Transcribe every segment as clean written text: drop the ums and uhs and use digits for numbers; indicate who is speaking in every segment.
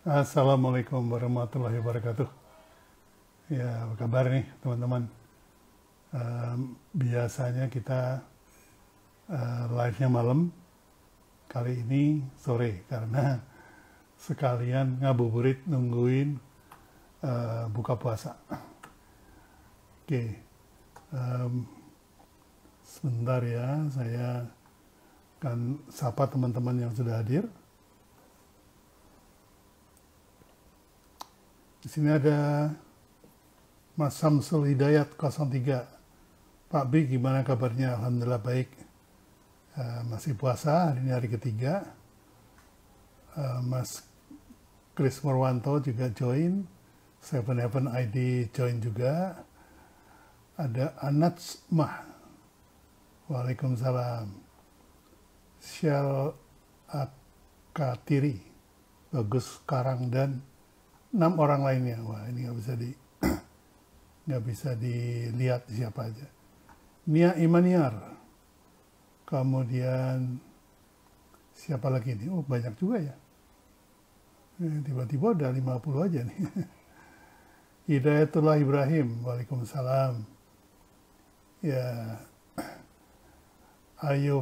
Speaker 1: Assalamualaikum warahmatullahi wabarakatuh. Ya, apa kabar nih teman-teman? Biasanya kita live-nya malam, kali ini sore karena sekalian ngabuburit nungguin buka puasa. Oke, sebentar ya, saya akan sapa teman-teman yang sudah hadir. Di sini ada Mas Samsul Hidayat 03. Pak B, gimana kabarnya? Alhamdulillah baik. Masih puasa, hari ini hari ketiga. Mas Chris Morwanto juga join. Seven Heaven ID join juga. Ada Anats Mah. Waalaikumsalam. Syal Akatiri. Bagus Karang dan 6 orang lainnya. Wah, ini nggak bisa dilihat siapa aja. Nia Imaniar. Kemudian siapa lagi nih? Oh, banyak juga ya. Tiba-tiba udah 50 aja nih. Hidayatullah Ibrahim. Waalaikumsalam. Ya. Ayo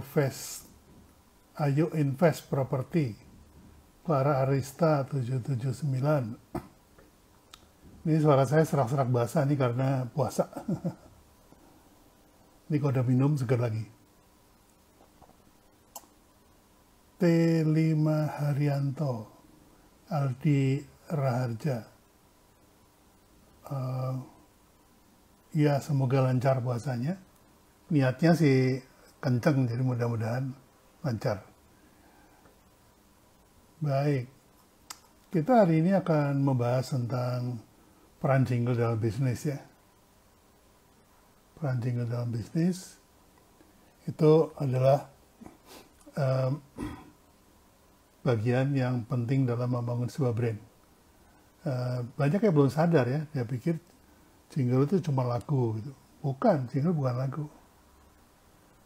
Speaker 1: Invest Property. Clara Arista 779. Ini suara saya serak-serak basah nih karena puasa. Ini kalau udah minum segar lagi. T5 Haryanto, Aldi Raharja. Ya, semoga lancar puasanya. Niatnya sih kenceng, jadi mudah-mudahan lancar. Baik, kita hari ini akan membahas tentang peran jingle dalam bisnis ya. Peran jingle dalam bisnis itu adalah bagian yang penting dalam membangun sebuah brand. Banyak yang belum sadar ya, dia pikir jingle itu cuma lagu gitu. Bukan, jingle bukan lagu.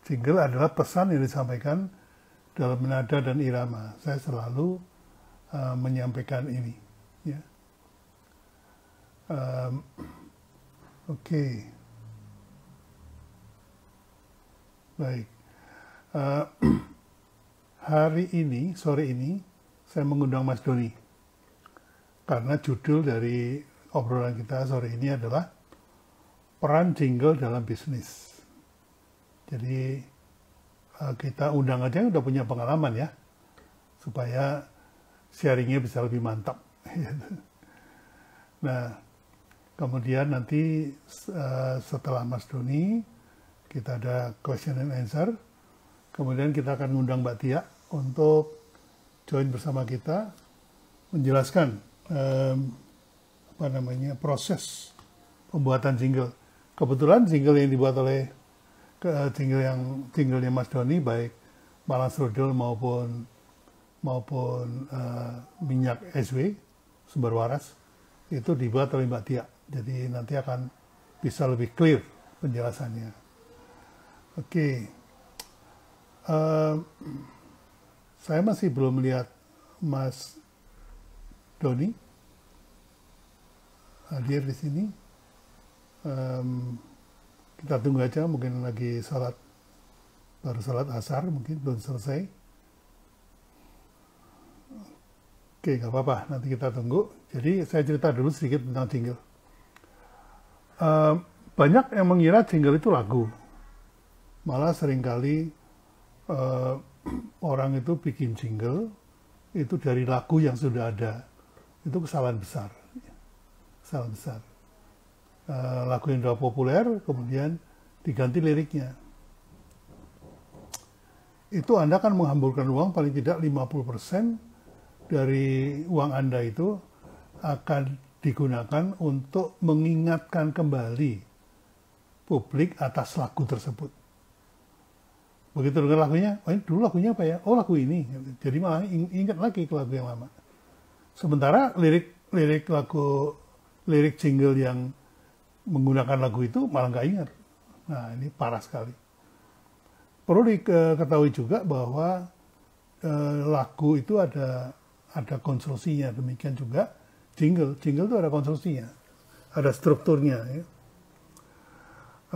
Speaker 1: Jingle adalah pesan yang disampaikan dalam nada dan irama. Saya selalu menyampaikan ini. Ya. Oke. Baik. Hari ini, sore ini, saya mengundang Mas Doni. Karena judul dari obrolan kita sore ini adalah peran jingle dalam bisnis. Jadi kita undang aja yang udah punya pengalaman ya, supaya sharingnya bisa lebih mantap. Nah, kemudian nanti setelah Mas Doni, kita ada question and answer. Kemudian kita akan mengundang Mbak Tia untuk join bersama kita, menjelaskan proses pembuatan jingle. Kebetulan jingle yang dibuat oleh jinglenya Mas Doni, baik Malas Rudel maupun minyak SW, sumber waras, itu dibuat oleh Mbak Tia. Jadi nanti akan bisa lebih clear penjelasannya. Oke. Saya masih belum melihat Mas Doni hadir di sini. Kita tunggu aja, mungkin lagi baru salat asar, mungkin belum selesai. Oke, nggak apa-apa, nanti kita tunggu. Jadi saya cerita dulu sedikit tentang jingle. Banyak yang mengira jingle itu lagu. Malah seringkali orang itu bikin jingle itu dari lagu yang sudah ada. Itu kesalahan besar. Kesalahan besar. Lagu yang sudah populer, kemudian diganti liriknya. Itu Anda kan menghamburkan uang paling tidak 50% dari uang Anda itu akan digunakan untuk mengingatkan kembali publik atas lagu tersebut. Begitu dengar lagunya, oh ini dulu lagunya apa ya? Oh lagu ini. Jadi malah ingat lagi ke lagu yang lama. Sementara lirik jingle yang menggunakan lagu itu malah nggak ingat. Nah, ini parah sekali. Perlu diketahui juga bahwa lagu itu ada ada konstruksinya. Demikian juga jingle itu ada konstruksinya, ada strukturnya. Ya.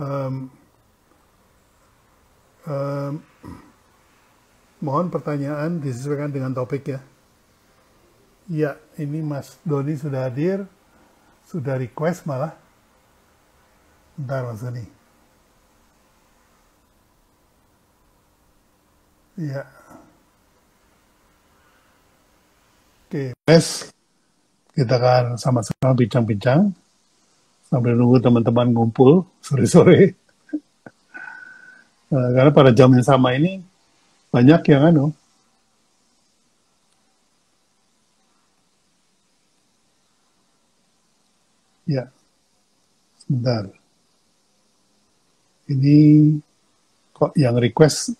Speaker 1: Um, um, Mohon pertanyaan disesuaikan dengan topik ya. Ya, ini Mas Doni sudah hadir, sudah request malah. Bentar Mas Doni. Ya. Oke, guys. Kita akan sama-sama bincang-bincang sambil nunggu teman-teman ngumpul sore-sore. Karena pada jam yang sama ini banyak yang ya, sebentar. Ini kok yang request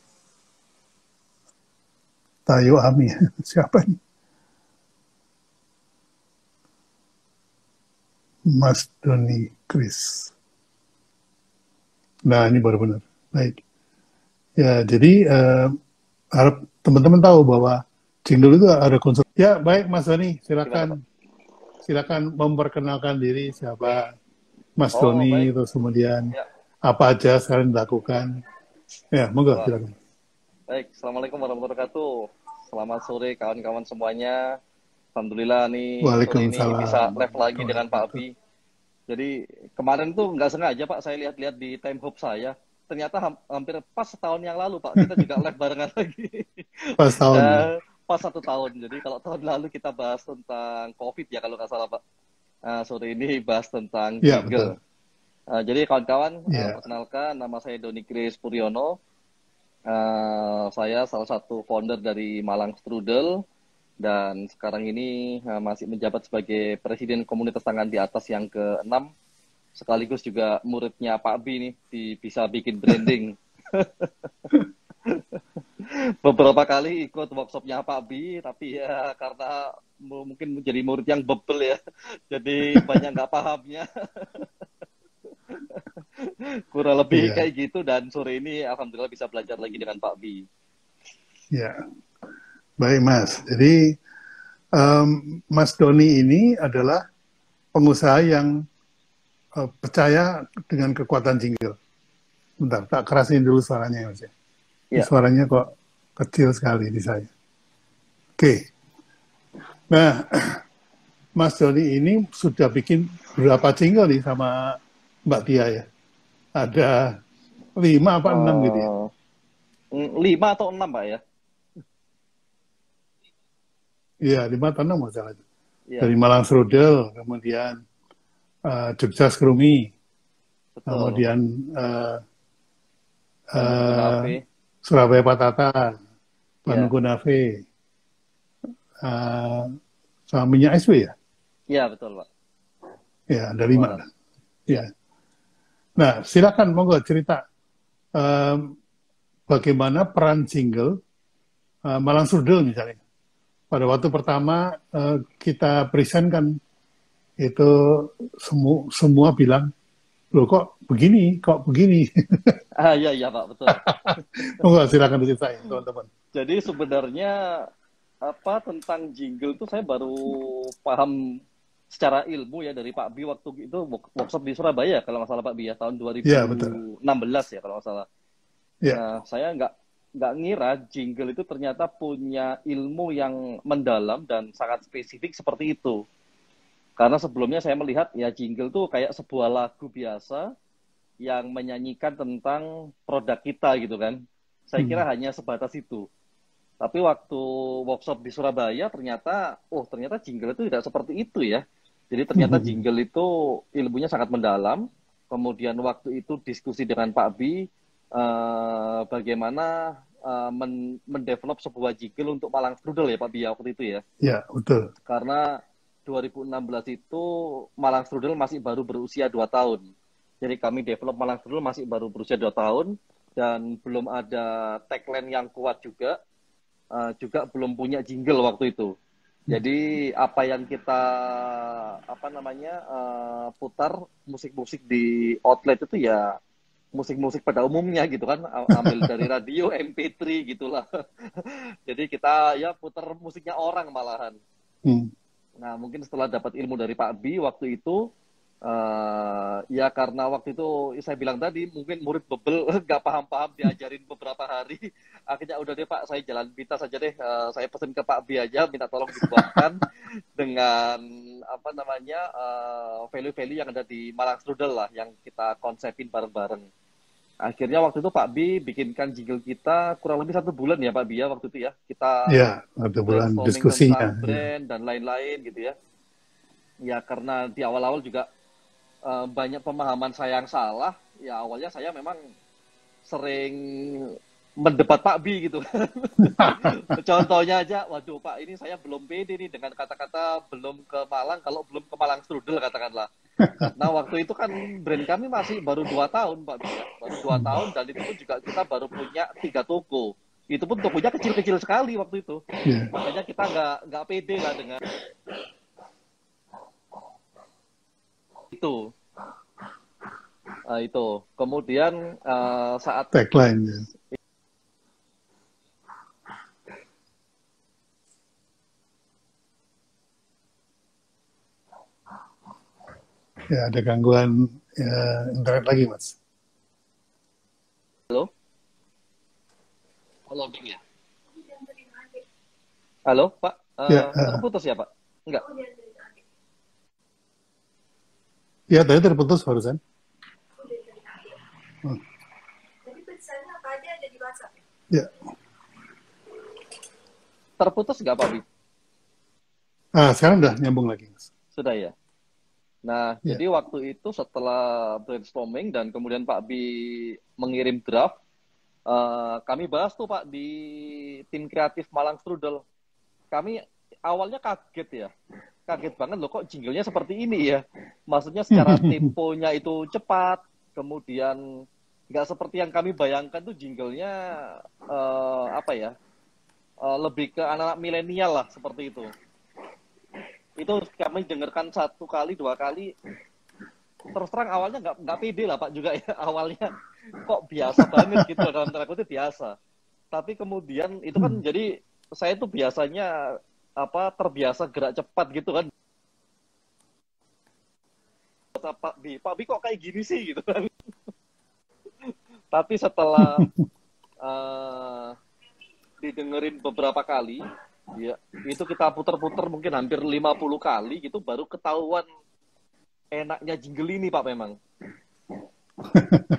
Speaker 1: Tayo Ami. Siapa ini? Mas Doni Chris. Nah, ini baru benar. Baik. Ya, jadi harap teman-teman tahu bahwa jingle itu ada konsep. Ya, baik Mas Doni, silakan memperkenalkan diri siapa Mas Doni, terus kemudian apa aja sekarang dilakukan. Ya, monggo silakan.
Speaker 2: Baik, Assalamualaikum warahmatullahi wabarakatuh. Selamat sore kawan-kawan semuanya. Alhamdulillah nih sore ini bisa live lagi dengan Pak Abi. Jadi kemarin tuh nggak sengaja Pak, saya lihat-lihat di time hop saya. Ternyata hampir pas setahun yang lalu Pak, kita juga live barengan lagi.
Speaker 1: Pas tahun.
Speaker 2: Pas 1 tahun. Jadi kalau tahun lalu kita bahas tentang COVID ya kalau nggak salah Pak. Sore ini bahas tentang jingle. Jadi kawan-kawan, perkenalkan nama saya Doni Chris Puryono. Saya salah satu founder dari Malang Strudel dan sekarang ini masih menjabat sebagai Presiden Komunitas Tangan di Atas yang ke-6. Sekaligus juga muridnya Pak Bi nih, bisa bikin branding. Beberapa kali ikut workshopnya Pak Bi, tapi ya karena mungkin menjadi murid yang bebel ya, jadi banyak nggak pahamnya. Kurang lebih kayak gitu, dan sore ini alhamdulillah bisa belajar lagi dengan Pak Bi.
Speaker 1: Ya, baik Mas. Jadi Mas Doni ini adalah pengusaha yang percaya dengan kekuatan jingle. Bentar, tak kerasin dulu suaranya Mas ya. Ya. Suaranya kok kecil sekali di saya. Oke. Nah, Mas Doni ini sudah bikin berapa jingle nih sama Mbak Tia ya? Ada 5 apa 6 gitu ya?
Speaker 2: 5 atau 6 Pak ya?
Speaker 1: Iya, 5 atau 6 masalah itu. Ya. Dari Malang Strudel, kemudian Jogja Skrumi, kemudian Surabaya Patata, Bandung Kunafe, sama Minyak SW ya?
Speaker 2: Iya, betul Pak.
Speaker 1: Ya, ada 5. Ya. Nah, silakan monggo cerita bagaimana peran jingle Malang Strudel misalnya. Pada waktu pertama kita present kan itu semua bilang, loh kok begini.
Speaker 2: Iya Pak, betul.
Speaker 1: Monggo silakan diceritain teman-teman.
Speaker 2: Jadi sebenarnya tentang jingle itu saya baru paham secara ilmu ya dari Pak Bi waktu itu workshop di Surabaya kalau nggak salah Pak Bi ya, tahun 2016 ya kalau nggak salah. Nah, saya nggak ngira jingle itu ternyata punya ilmu yang mendalam dan sangat spesifik seperti itu. Karena sebelumnya saya melihat ya jingle tuh kayak sebuah lagu biasa yang menyanyikan tentang produk kita gitu kan. Saya kira hanya sebatas itu. Tapi waktu workshop di Surabaya ternyata jingle itu tidak seperti itu ya. Jadi ternyata jingle itu ilmunya sangat mendalam. Kemudian waktu itu diskusi dengan Pak Bi, bagaimana mendevelop sebuah jingle untuk Malang Strudel ya Pak Bi waktu itu ya.
Speaker 1: Ya, betul.
Speaker 2: Karena 2016 itu Malang Strudel masih baru berusia 2 tahun. Jadi kami develop Malang Strudel masih baru berusia 2 tahun dan belum ada tagline yang kuat juga. Juga belum punya jingle waktu itu. Jadi apa yang kita putar musik-musik di outlet itu ya musik-musik pada umumnya gitu kan, ambil dari radio, MP3 gitulah. Jadi kita ya putar musiknya orang malahan. Nah, mungkin setelah dapat ilmu dari Pak B waktu itu, ya karena waktu itu saya bilang tadi, mungkin murid bebel, nggak paham-paham, diajarin beberapa hari. Akhirnya udah deh Pak, saya jalan pintas saja deh. Saya pesen ke Pak B aja, minta tolong dibuatkan dengan apa namanya value-value yang ada di Malang Strudel lah, yang kita konsepin bareng-bareng. Akhirnya waktu itu Pak B bikinkan jingle kita kurang lebih 1 bulan ya Pak B ya waktu itu ya. Kita
Speaker 1: Ya, 1 bulan
Speaker 2: brainstorming
Speaker 1: diskusinya.
Speaker 2: tentang brand dan lain-lain gitu ya. Ya karena di awal-awal juga banyak pemahaman saya yang salah. Ya awalnya saya memang sering mendebat Pak B gitu. Contohnya aja, waduh Pak ini saya belum pede nih dengan kata-kata belum ke Malang kalau belum ke Malang Strudel katakanlah. Karena waktu itu kan brand kami masih baru 2 tahun Pak B ya. Baru 2 tahun dan itu pun juga kita baru punya 3 toko. Itu pun tokonya kecil-kecil sekali waktu itu.
Speaker 1: Yeah.
Speaker 2: Makanya kita nggak pede lah dengan itu. Itu. Kemudian saat
Speaker 1: tagline ya. Ya, ada gangguan internet lagi, Mas.
Speaker 2: Halo? Halo, ya? Halo, Pak? Terputus ya, Pak? Enggak?
Speaker 1: Ya, tadi terputus barusan.
Speaker 3: Jadi pesannya apa aja ada di WhatsApp?
Speaker 1: Ya.
Speaker 2: Terputus nggak, Pak Bi?
Speaker 1: Sekarang udah nyambung lagi, Mas.
Speaker 2: Sudah ya? Nah, jadi waktu itu setelah brainstorming dan kemudian Pak Bi mengirim draft, kami bahas tuh Pak di tim kreatif Malang Strudel. Kami awalnya kaget ya. Kaget banget loh kok jinglenya seperti ini ya. Maksudnya secara temponya itu cepat, kemudian nggak seperti yang kami bayangkan tuh jinglenya lebih ke anak-anak milenial lah seperti itu. Itu kami dengarkan 1 kali 2 kali, terus terang awalnya nggak pede lah Pak juga ya, awalnya kok biasa banget gitu dalam tanda kutip biasa. Tapi kemudian itu kan jadi saya tuh biasanya terbiasa gerak cepat gitu kan. Pak Bi kok kayak gini sih gitu kan. Tapi setelah didengerin beberapa kali, ya, itu kita puter-puter mungkin hampir 50 kali gitu baru ketahuan enaknya jingle ini Pak memang.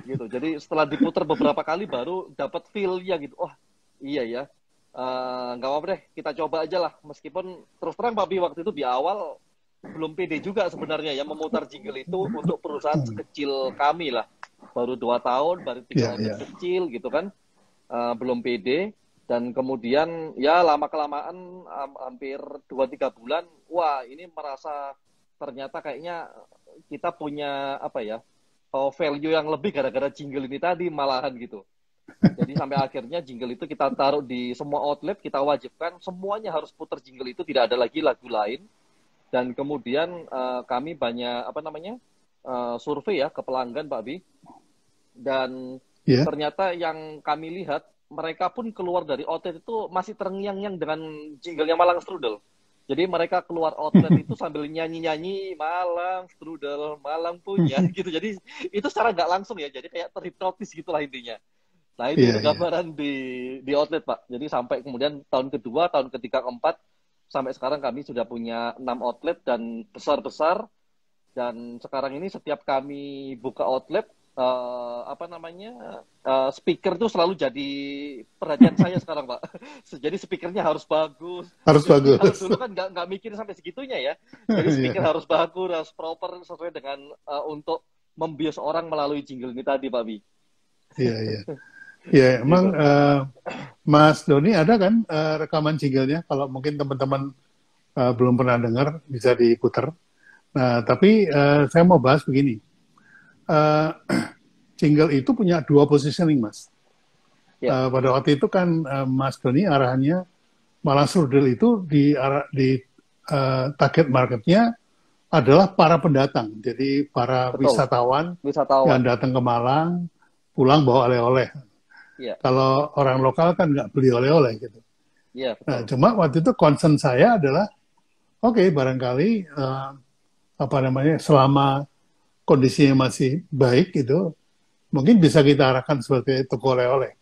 Speaker 2: Gitu. Jadi setelah diputer beberapa kali baru dapat feel-nya gitu. Oh, iya ya. Nggak apa-apa deh, kita coba aja lah. Meskipun terus terang Pak Bi waktu itu di awal belum pede juga sebenarnya ya memutar jingle itu untuk perusahaan sekecil kami lah. Baru 2 tahun, baru 3 tahun kecil gitu kan. Belum pede. Dan kemudian ya lama-kelamaan hampir 2-3 bulan, wah ini merasa ternyata kayaknya kita punya value yang lebih gara-gara jingle ini tadi malahan gitu. Jadi sampai akhirnya jingle itu kita taruh di semua outlet, kita wajibkan semuanya harus putar jingle itu, tidak ada lagi lagu lain. Dan kemudian kami banyak survei ya ke pelanggan Pak Bi. Dan ternyata yang kami lihat mereka pun keluar dari outlet itu masih terngiang-ngiang dengan jinglenya Malang Strudel. Jadi mereka keluar outlet itu sambil nyanyi-nyanyi Malang Strudel, Malang punya gitu. Jadi itu secara nggak langsung ya, jadi kayak terhipnotis gitulah intinya. Nah itu gambaran di outlet Pak. Jadi sampai kemudian tahun kedua, tahun ketiga, keempat, sampai sekarang kami sudah punya 6 outlet dan besar-besar. Dan sekarang ini setiap kami buka outlet, speaker itu selalu jadi perhatian saya sekarang Pak. Jadi speakernya harus bagus.
Speaker 1: Harus bagus.
Speaker 2: Kalau dulu kan nggak mikir sampai segitunya ya. Jadi speaker harus bagus, harus proper sesuai dengan untuk membius orang melalui jingle ini tadi Pak Bi.
Speaker 1: Iya. Ya emang Mas Doni ada kan rekaman jinglenya? Kalau mungkin teman-teman belum pernah dengar bisa diputar. Nah tapi saya mau bahas begini. Jingle itu punya 2 positioning, Mas. Pada waktu itu kan Mas Doni arahannya Malang Strudel itu di target marketnya adalah para pendatang, jadi para wisatawan yang datang ke Malang, pulang bawa oleh-oleh. Kalau orang lokal kan nggak beli oleh-oleh gitu. Nah, cuma waktu itu concern saya adalah oke, barangkali apa namanya, selama kondisinya masih baik itu, mungkin bisa kita arahkan seperti toko oleh-oleh.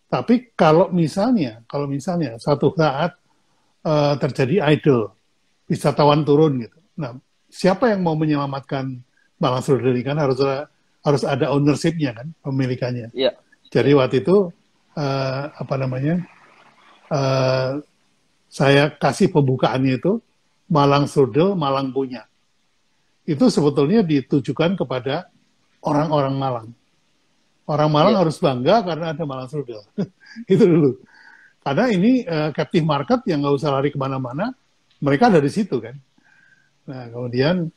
Speaker 1: Tapi kalau misalnya satu saat terjadi idle, wisatawan turun gitu. Nah, siapa yang mau menyelamatkan Malang Strudel ini kan harus ada ownership-nya kan, pemilikannya.
Speaker 2: Iya.
Speaker 1: Jadi waktu itu apa namanya, saya kasih pembukaannya itu Malang Strudel, Malang punya. Itu sebetulnya ditujukan kepada orang-orang Malang. Orang Malang
Speaker 2: Iya.
Speaker 1: harus bangga karena ada Malang Strudel. Itu dulu. Karena ini captive market yang nggak usah lari kemana-mana, mereka dari situ kan. Nah, kemudian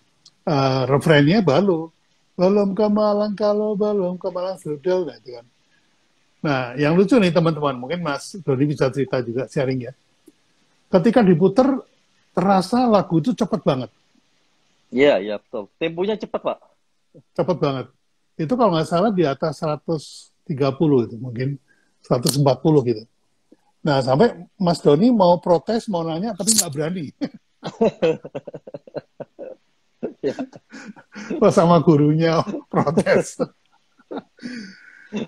Speaker 1: refrainnya belum ke Malang kalau belum ke Malang Strudel, nah, itu kan. Nah, yang lucu nih teman-teman, mungkin Mas Dodi bisa cerita juga, sharing ya. Ketika diputer, terasa lagu itu cepat banget.
Speaker 2: Iya, iya betul. Temponya cepat, Pak.
Speaker 1: Cepat banget. Itu kalau nggak salah di atas 130 itu, mungkin 140 gitu. Nah, sampai Mas Doni mau protes, mau nanya, tapi nggak berani.
Speaker 2: Ya.
Speaker 1: Sama gurunya protes.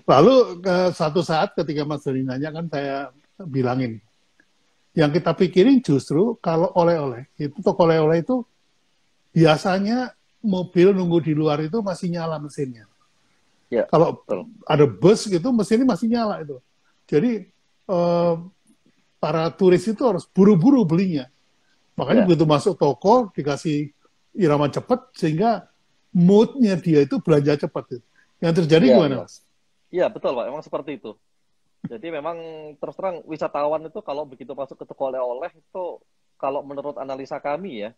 Speaker 1: Lalu satu saat ketika Mas Doni nanya kan saya bilangin, yang kita pikirin justru kalau oleh-oleh, itu toko oleh-oleh itu biasanya mobil nunggu di luar itu masih nyala mesinnya.
Speaker 2: Ya,
Speaker 1: Kalau
Speaker 2: betul.
Speaker 1: ada bus gitu, mesinnya masih nyala itu. Jadi para turis itu harus buru-buru belinya. Makanya
Speaker 2: Ya.
Speaker 1: begitu masuk toko dikasih irama cepat sehingga moodnya dia itu belanja cepat. Yang terjadi
Speaker 2: Iya,
Speaker 1: gimana,
Speaker 2: iya.
Speaker 1: Mas?
Speaker 2: Iya, betul, Pak. Emang seperti itu. Jadi memang terus terang wisatawan itu kalau begitu masuk ke toko oleh-oleh itu kalau menurut analisa kami ya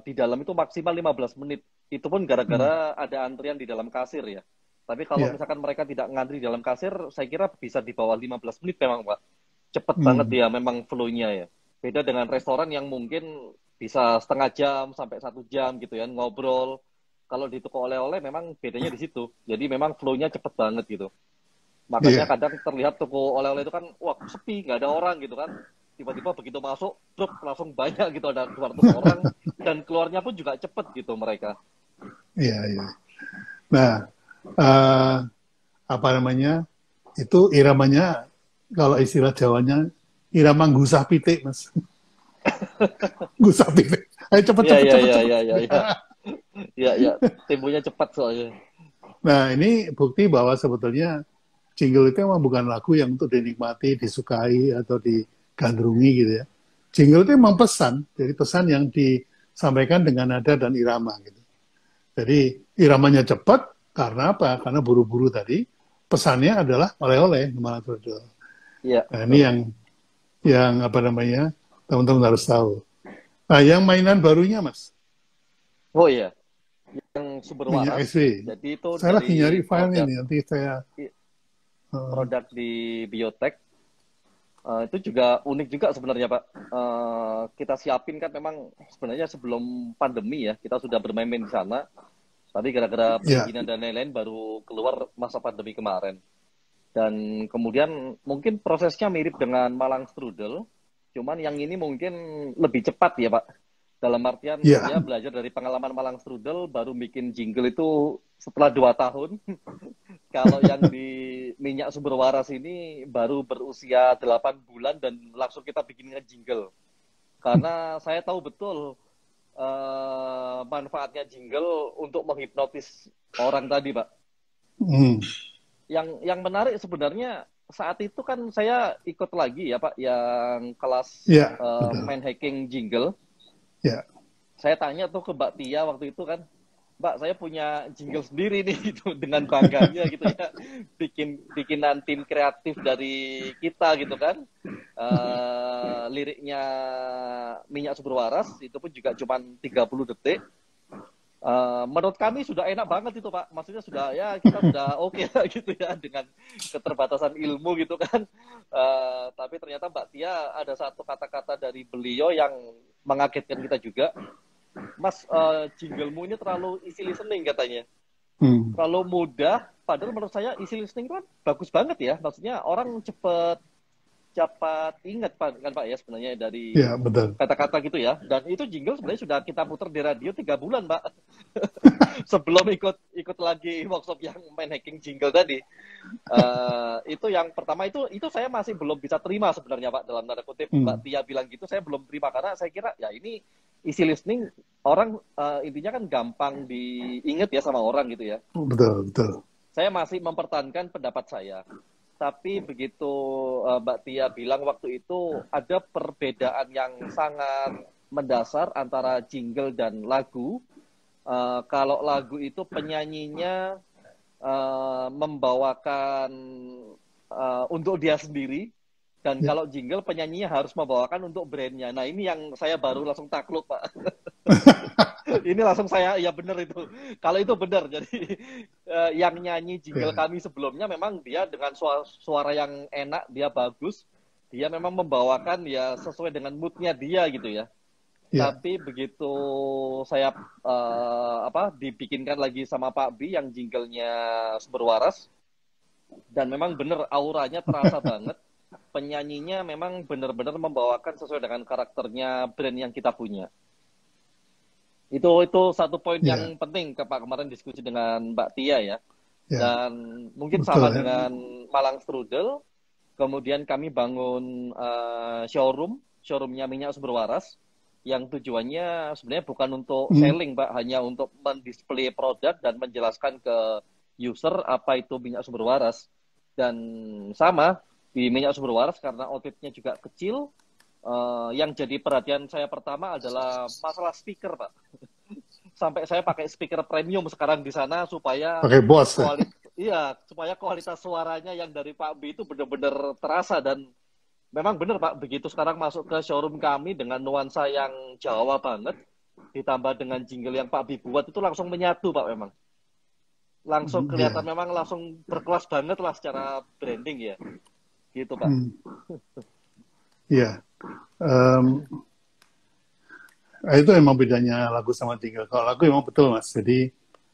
Speaker 2: di dalam itu maksimal 15 menit. Itu pun gara-gara ada antrian di dalam kasir ya. Tapi kalau
Speaker 1: Ya.
Speaker 2: misalkan mereka tidak ngantri di dalam kasir, saya kira bisa di bawah 15 menit memang, Pak. Cepet banget
Speaker 1: Hmm.
Speaker 2: ya memang flow-nya ya. Beda dengan restoran yang mungkin bisa setengah jam sampai 1 jam gitu ya ngobrol. Kalau di toko oleh-oleh memang bedanya di situ. Jadi memang flow-nya cepet banget gitu. Makanya
Speaker 1: Iya.
Speaker 2: kadang terlihat toko oleh-oleh itu kan, wah sepi, nggak ada orang gitu kan. Tiba-tiba begitu masuk, truk langsung banyak gitu, ada 200 orang. Dan keluarnya pun juga cepet gitu mereka.
Speaker 1: Iya, iya. Nah, eh, apa namanya? Itu iramanya kalau istilah Jawanya irama gusah pitik, Mas. Gusah pitik. Ayo cepet
Speaker 2: Iya,
Speaker 1: cepet
Speaker 2: iya,
Speaker 1: cepet
Speaker 2: iya,
Speaker 1: cepet.
Speaker 2: iya, iya, iya. Iya, iya. Temponya cepat soalnya.
Speaker 1: Nah, ini bukti bahwa sebetulnya jingle itu memang bukan lagu yang untuk dinikmati, disukai, atau digandrungi gitu ya. Jingle itu memang pesan, jadi pesan yang disampaikan dengan nada dan irama gitu. Jadi iramanya cepat, karena apa? Karena buru-buru tadi, pesannya adalah oleh-oleh.
Speaker 2: Iya,
Speaker 1: Nah, ini
Speaker 2: betul.
Speaker 1: yang apa namanya, teman-teman harus tahu. Nah, yang mainan barunya, Mas,
Speaker 2: Oh iya, yang sumber
Speaker 1: minyak
Speaker 2: waras.
Speaker 1: SW.
Speaker 2: Jadi itu
Speaker 1: Saya lagi
Speaker 2: dari
Speaker 1: nyari filenya
Speaker 2: produk
Speaker 1: nih, nanti saya... Uh,
Speaker 2: produk di biotek. Itu juga unik juga sebenarnya, Pak. Kita siapin kan memang sebenarnya sebelum pandemi ya, kita sudah bermain-main di sana. Tapi gara-gara
Speaker 1: ya,
Speaker 2: perizinan dan lain-lain baru keluar masa pandemi kemarin. Dan kemudian mungkin prosesnya mirip dengan Malang Strudel, cuman yang ini mungkin lebih cepat ya Pak. Dalam artian
Speaker 1: ya,
Speaker 2: dia belajar dari pengalaman Malang Strudel, baru bikin jingle itu setelah 2 tahun. Kalau yang di Minyak Sumber Waras ini baru berusia 8 bulan dan langsung kita bikinnya jingle. Karena saya tahu betul manfaatnya jingle untuk menghipnotis orang tadi, Pak.
Speaker 1: hmm,
Speaker 2: Yang menarik sebenarnya saat itu kan saya ikut lagi ya Pak, yang kelas
Speaker 1: ya, betul.
Speaker 2: main hacking jingle.
Speaker 1: Ya,
Speaker 2: Saya tanya tuh ke Mbak Tia waktu itu kan, Mbak saya punya jingle sendiri nih gitu dengan bangganya gitu ya, bikinan tim kreatif dari kita gitu kan. Liriknya Minyak Sumber Waras itu pun juga cuma 30 detik. Menurut kami sudah enak banget itu Pak, maksudnya sudah ya kita sudah oke lah gitu ya dengan keterbatasan ilmu gitu kan. Tapi ternyata Mbak Tia ada satu kata-kata dari beliau yang mengagetkan kita juga. Mas, jinglemu ini terlalu easy listening katanya, terlalu mudah. Padahal menurut saya easy listening kan bagus banget ya, maksudnya orang cepet cepat ingat Pak, kan Pak ya sebenarnya dari
Speaker 1: Ya, betul.
Speaker 2: kata-kata gitu ya. Dan itu jingle sebenarnya sudah kita putar di radio 3 bulan Pak. Sebelum ikut lagi workshop yang main hacking jingle tadi. Itu yang pertama itu saya masih belum bisa terima sebenarnya Pak, dalam tanda kutip Mbak Tia bilang gitu saya belum terima karena saya kira ya ini easy listening orang intinya kan gampang diingat ya sama orang gitu ya.
Speaker 1: Betul, betul.
Speaker 2: Saya masih mempertahankan pendapat saya. Tapi begitu Mbak Tia bilang waktu itu ada perbedaan yang sangat mendasar antara jingle dan lagu. Kalau lagu itu penyanyinya membawakan untuk dia sendiri, dan kalau jingle penyanyinya harus membawakan untuk brandnya. Nah ini yang saya baru langsung takluk Pak. Ini langsung saya ya benar itu. Kalau itu benar, jadi yang nyanyi jingle kami sebelumnya memang dia dengan suara yang enak, dia bagus, dia memang membawakan ya sesuai dengan moodnya dia gitu ya. Tapi begitu saya dibikinkan lagi sama Pak B yang jinglenya Sumber Waras, dan memang benar auranya terasa banget. Penyanyinya memang benar-benar membawakan sesuai dengan karakternya brand yang kita punya. Itu satu poin yang penting Pak kemarin diskusi dengan Mbak Tia ya. Dan mungkin sama dengan Malang Strudel. Kemudian kami bangun showroomnya Minyak Sumber Waras, yang tujuannya sebenarnya bukan untuk selling Pak, hanya untuk mendisplay produk dan menjelaskan ke user apa itu minyak sumber waras. Dan sama di minyak sumber waras karena outletnya juga kecil, yang jadi perhatian saya pertama adalah masalah speaker Pak. Sampai saya pakai speaker premium sekarang di sana supaya
Speaker 1: pakai Bose.
Speaker 2: Supaya kualitas suaranya yang dari Pak B itu benar-benar terasa. Dan memang benar Pak, begitu sekarang masuk ke showroom kami dengan nuansa yang Jawa banget, ditambah dengan jingle yang Pak B buat, itu langsung menyatu Pak memang. Langsung kelihatan memang langsung berkelas banget lah secara branding ya. Gitu Pak.
Speaker 1: Iya. Itu emang bedanya lagu sama jingle. Kalau lagu emang betul Mas. Jadi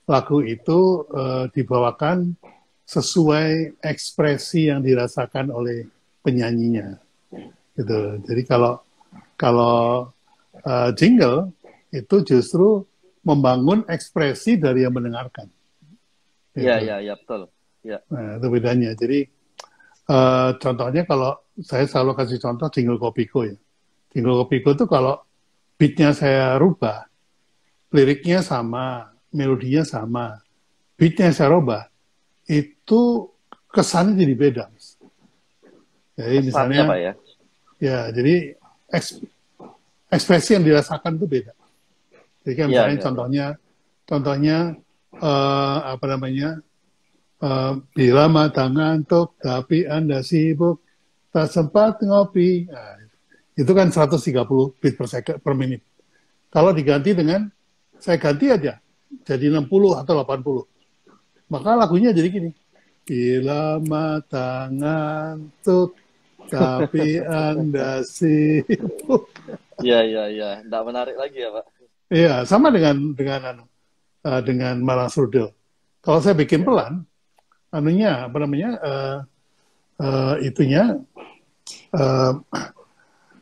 Speaker 1: lagu itu dibawakan sesuai ekspresi yang dirasakan oleh penyanyinya. Gitu. Jadi kalau jingle itu justru membangun ekspresi dari yang mendengarkan.
Speaker 2: Iya betul. Ya.
Speaker 1: Nah, itu bedanya. Jadi contohnya kalau saya selalu kasih contoh jingle Kopiko ya. Jingle Kopiko itu kalau beatnya saya rubah, liriknya sama, melodinya sama, beatnya saya rubah, itu kesannya jadi beda. Jadi
Speaker 2: kesannya,
Speaker 1: misalnya,
Speaker 2: Pak, ya,
Speaker 1: jadi ekspresi yang dirasakan itu beda. Jadi kan misalnya contohnya apa namanya, bila mata ngantuk tapi Anda sibuk tak sempat ngopi. Nah, itu kan 130 beat per menit. Kalau diganti dengan saya ganti aja jadi 60 atau 80. Maka lagunya jadi gini. Bila mata ngantuk tapi Anda sibuk.
Speaker 2: Iya. Nggak menarik lagi ya, Pak.
Speaker 1: Iya, sama dengan Malang Strudel. Kalau saya bikin pelan,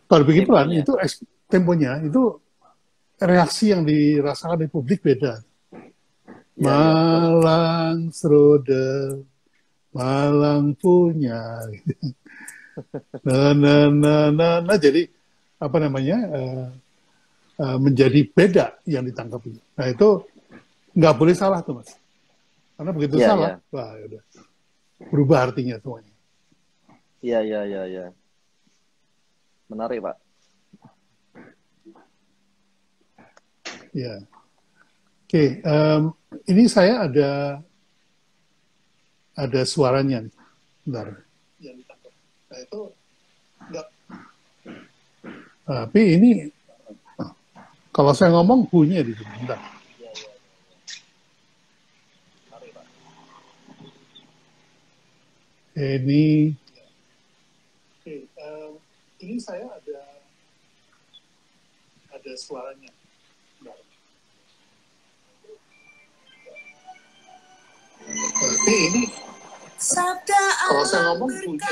Speaker 1: kalau bikin pelan itu temponya itu reaksi yang dirasakan di publik beda. Malang Strudel, Malang punya. Nah, jadi apa namanya menjadi beda yang ditangkap. Nah itu nggak boleh salah tuh Mas. Karena begitu salah, wah udah berubah artinya semuanya.
Speaker 2: Iya. Menarik Pak.
Speaker 1: Ya. Oke, ini saya ada suaranya nih. Bentar. Nah itu enggak. Tapi ini kalau saya ngomong bunyi di sini. Bentar. Ini saya ada suaranya. Tapi ini kalau saya ngomong bunyi.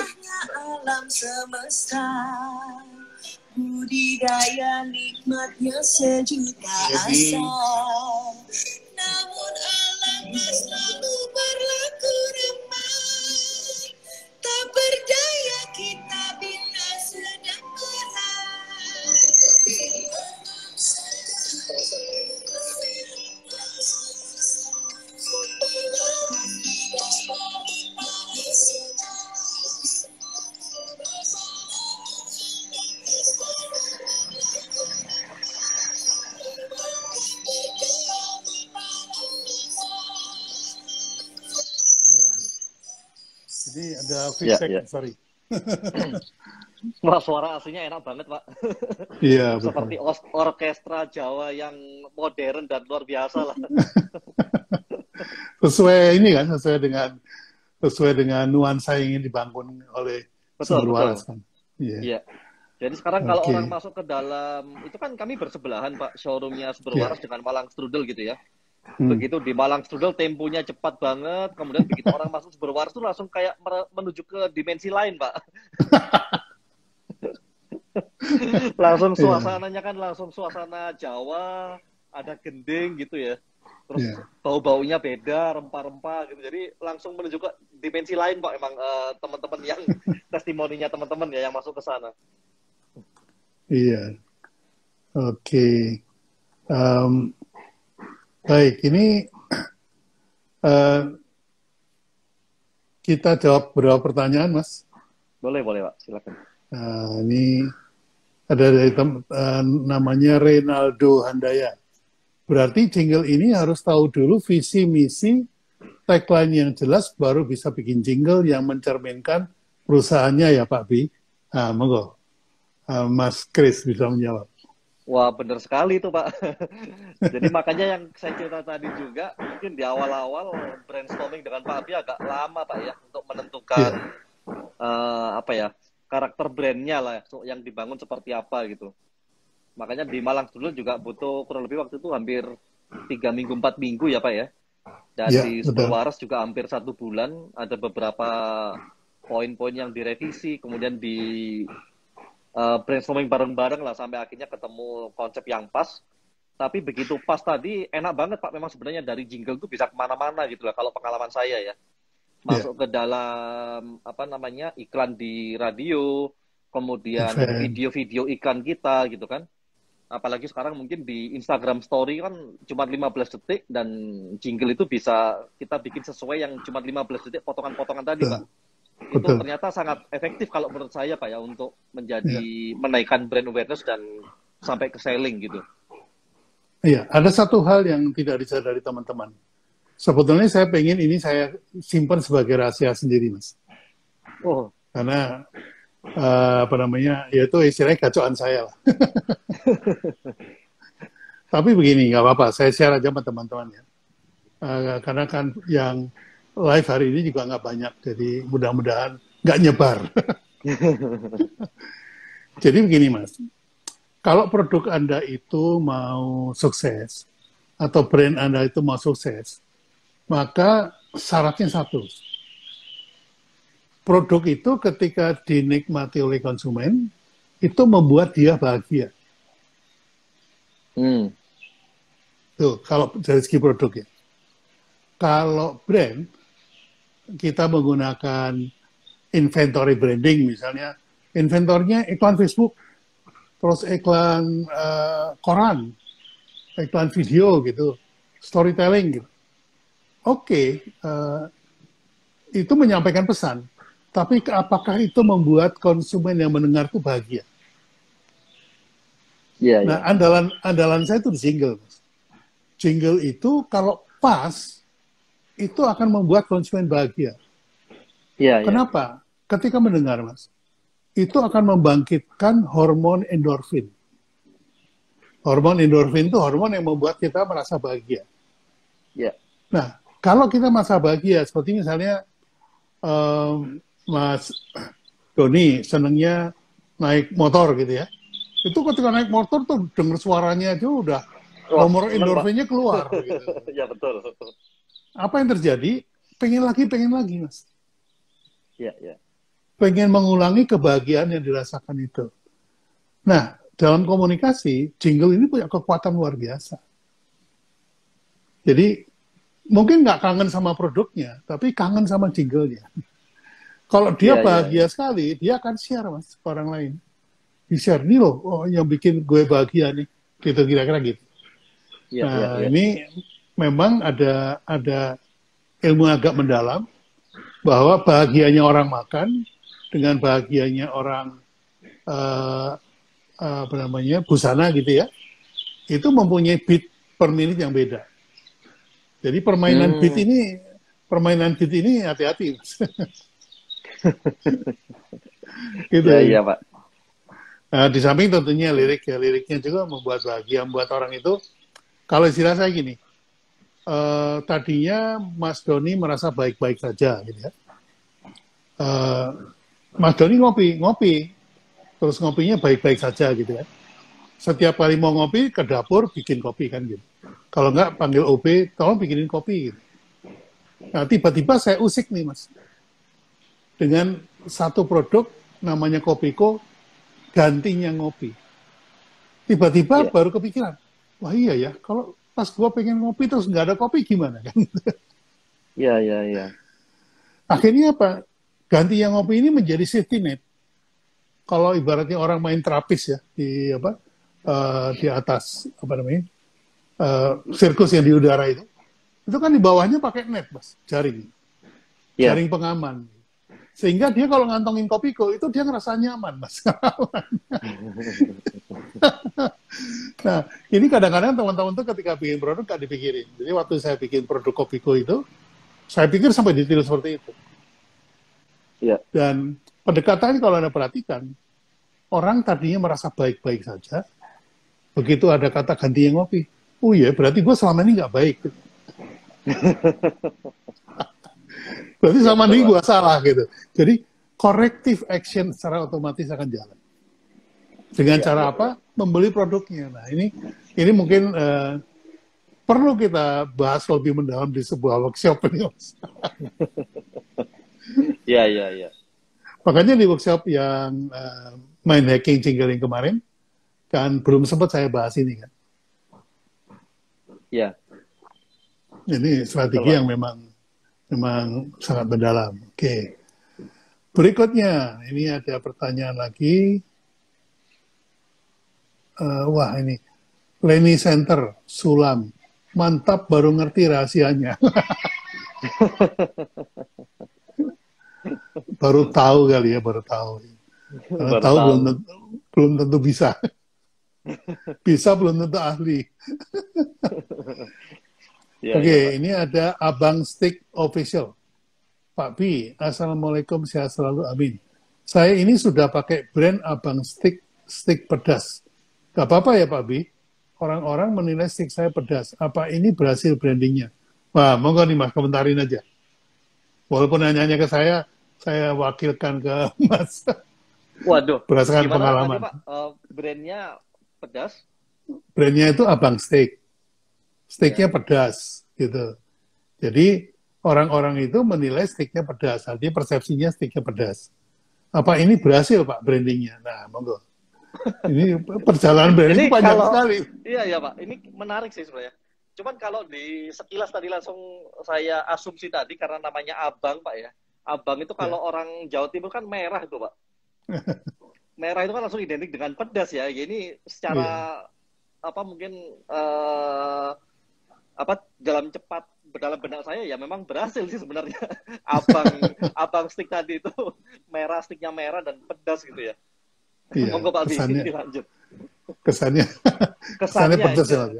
Speaker 4: alam semesta, budidaya nikmatnya sejuta asa. Namun alamnya selalu berlaku remah, tak berdaya kita bila sedang marah.
Speaker 1: Ini ada feedback,
Speaker 2: Ya.
Speaker 1: sorry.
Speaker 2: Wah, suara aslinya enak banget, Pak.
Speaker 1: Iya, betul.
Speaker 2: Seperti orkestra Jawa yang modern dan luar biasa lah.
Speaker 1: sesuai dengan nuansa yang ingin dibangun oleh Sumber Waras kan.
Speaker 2: Iya. Jadi sekarang kalau orang masuk ke dalam, itu kan kami bersebelahan Pak, showroomnya Sumber Waras dengan Malang Strudel gitu ya. Begitu di Malang Strudel temponya cepat banget, kemudian begitu orang masuk Sumber Waras itu langsung kayak menuju ke dimensi lain Pak. Langsung suasananya kan langsung suasana Jawa, ada gending gitu ya. Terus bau-baunya beda, rempah-rempah gitu. Jadi langsung menuju ke dimensi lain Pak emang teman-teman yang testimoninya teman-teman ya yang masuk ke sana.
Speaker 1: Iya. Oke. Baik, ini kita jawab beberapa pertanyaan, Mas.
Speaker 2: Boleh Pak, silakan.
Speaker 1: Ini ada dari namanya Reynaldo Handaya. Berarti jingle ini harus tahu dulu visi misi tagline yang jelas baru bisa bikin jingle yang mencerminkan perusahaannya ya Pak Bi. Monggo. Mas Kris bisa menjawab.
Speaker 2: Wah, benar sekali itu Pak. Jadi makanya yang saya cerita tadi juga, mungkin di awal-awal brainstorming dengan Pak Abi agak lama Pak ya, untuk menentukan karakter brandnya lah, yang dibangun seperti apa gitu. Makanya di Malang dulu juga butuh kurang lebih waktu itu hampir 3 minggu, 4 minggu ya Pak ya. Dan di Sumber Waras juga hampir 1 bulan, ada beberapa poin-poin yang direvisi, kemudian di brainstorming bareng-bareng lah sampai akhirnya ketemu konsep yang pas. Tapi begitu pas tadi enak banget Pak, memang sebenarnya dari jingle itu bisa kemana-mana gitu lah kalau pengalaman saya ya. Masuk ke dalam iklan di radio, kemudian video-video iklan kita gitu kan. Apalagi sekarang mungkin di Instagram Story kan cuma 15 detik dan jingle itu bisa kita bikin sesuai yang cuma 15 detik potongan-potongan tadi Pak. Itu ternyata sangat efektif kalau menurut saya Pak ya untuk menaikkan brand awareness dan sampai ke selling gitu.
Speaker 1: Iya, ada satu hal yang tidak disadari teman-teman. Sebetulnya saya pengen ini saya simpan sebagai rahasia sendiri, Mas.
Speaker 2: Oh.
Speaker 1: Karena yaitu istilahnya gacoan saya lah. Tapi begini, nggak apa-apa, saya share aja sama teman-teman ya. Karena kan yang live hari ini juga nggak banyak, jadi mudah-mudahan nggak nyebar. Jadi begini Mas, kalau produk Anda itu mau sukses, atau brand Anda itu mau sukses, maka syaratnya satu. Produk itu ketika dinikmati oleh konsumen, itu membuat dia bahagia. Tuh, kalau dari segi produknya. Kalau brand, kita menggunakan inventory branding misalnya, inventornya iklan Facebook, terus iklan koran, iklan video gitu, storytelling gitu. Oke, itu menyampaikan pesan, tapi apakah itu membuat konsumen yang mendengar itu bahagia? Nah, andalan saya itu di jingle. Jingle itu kalau pas, itu akan membuat konsumen bahagia. Kenapa? Ketika mendengar, Mas, itu akan membangkitkan hormon endorfin. Hormon endorfin itu hormon yang membuat kita merasa bahagia. Nah, kalau kita merasa bahagia, seperti misalnya Mas Doni senangnya naik motor gitu ya. Itu ketika naik motor tuh dengar suaranya aja udah nomor endorfinnya keluar. Gitu.
Speaker 2: Ya betul.
Speaker 1: Apa yang terjadi? Pengen lagi, Mas.
Speaker 2: Iya.
Speaker 1: pengen mengulangi kebahagiaan yang dirasakan itu. Nah, dalam komunikasi, jingle ini punya kekuatan luar biasa. Jadi, mungkin nggak kangen sama produknya, tapi kangen sama jinglenya. Kalau dia bahagia sekali, dia akan share, Mas, ke orang lain. Di-share, nih loh, oh, yang bikin gue bahagia nih. Gitu, kira-kira gitu. Ini memang ada ilmu agak mendalam, bahwa bahagianya orang makan dengan bahagianya orang busana gitu ya, itu mempunyai beat per menit yang beda. Jadi permainan beat ini hati-hati. Gitu.
Speaker 2: Iya, Pak.
Speaker 1: Nah, di samping tentunya liriknya juga membuat bahagia, membuat orang itu, kalau istilah saya gini, tadinya Mas Doni merasa baik-baik saja, gitu ya. Mas Doni ngopi, terus ngopinya baik-baik saja, gitu ya. Setiap kali mau ngopi ke dapur bikin kopi kan gitu. Kalau enggak panggil OB, tolong bikinin kopi. Gitu. Nah tiba-tiba saya usik nih Mas, dengan satu produk namanya Kopiko, gantinya ngopi. Tiba-tiba baru kepikiran, wah iya ya, kalau pas gua pengen ngopi terus nggak ada kopi gimana kan?
Speaker 2: Iya.
Speaker 1: Akhirnya apa? Ganti yang ngopi ini menjadi safety net. Kalau ibaratnya orang main terapis ya di atas sirkus yang di udara itu kan di bawahnya pakai net Mas, jaring pengaman. Sehingga dia kalau ngantongin Kopiko itu dia ngerasa nyaman Mas. Nah, ini kadang-kadang teman-teman tuh ketika bikin produk nggak dipikirin. Jadi waktu saya bikin produk Kopiko itu, saya pikir sampai detail seperti itu.
Speaker 2: Iya.
Speaker 1: Dan pendekatan kalau Anda perhatikan, orang tadinya merasa baik-baik saja, begitu ada kata ganti yang ngopi, oh iya berarti gue selama ini nggak baik. Berarti selama ini gue salah gitu. Jadi corrective action secara otomatis akan jalan. Dengan cara apa? Membeli produknya. Nah ini mungkin perlu kita bahas lebih mendalam di sebuah workshop ini.
Speaker 2: Iya.
Speaker 1: Makanya di workshop yang mind hacking jingle yang kemarin, kan belum sempat saya bahas ini kan.
Speaker 2: Iya.
Speaker 1: Ini strategi yang memang sangat mendalam. Oke. Berikutnya, ini ada pertanyaan lagi. Wah ini, Leni Center, Sulam. Mantap, baru ngerti rahasianya. Baru tahu kali ya, baru tahu. Tahu belum tentu bisa. Bisa belum tentu ahli. Oke, ini ada Abang Stick Official. Pak B, Assalamualaikum, sehat selalu, amin. Saya ini sudah pakai brand Abang Stick pedas. Gak apa-apa ya Pak B? Orang-orang menilai stick saya pedas. Apa ini berhasil brandingnya? Wah, monggo nih Mas, komentarin aja. Walaupun nanya ke saya wakilkan ke Mas.
Speaker 2: Waduh.
Speaker 1: Berdasarkan pengalaman.
Speaker 2: Tadi, Pak, brandnya pedas?
Speaker 1: Brandnya itu Abang Stick. Sticknya pedas, gitu. Jadi orang-orang itu menilai sticknya pedas. Artinya persepsinya sticknya pedas. Apa ini berhasil Pak brandingnya? Nah, monggo. Ini perjalanan branding panjang sekali.
Speaker 2: Iya Pak. Ini menarik sih sebenarnya. Cuman kalau di sekilas tadi langsung saya asumsi tadi karena namanya Abang Pak ya. Abang itu kalau orang Jawa Timur kan merah itu Pak. Merah itu kan langsung identik dengan pedas ya. Ini secara mungkin dalam cepat dalam benak saya ya memang berhasil sih sebenarnya. Abang stick tadi itu merah, sticknya merah dan pedas gitu ya.
Speaker 1: Iya,
Speaker 2: monggo Pak Bi, lanjut.
Speaker 1: Kesannya pedas ya.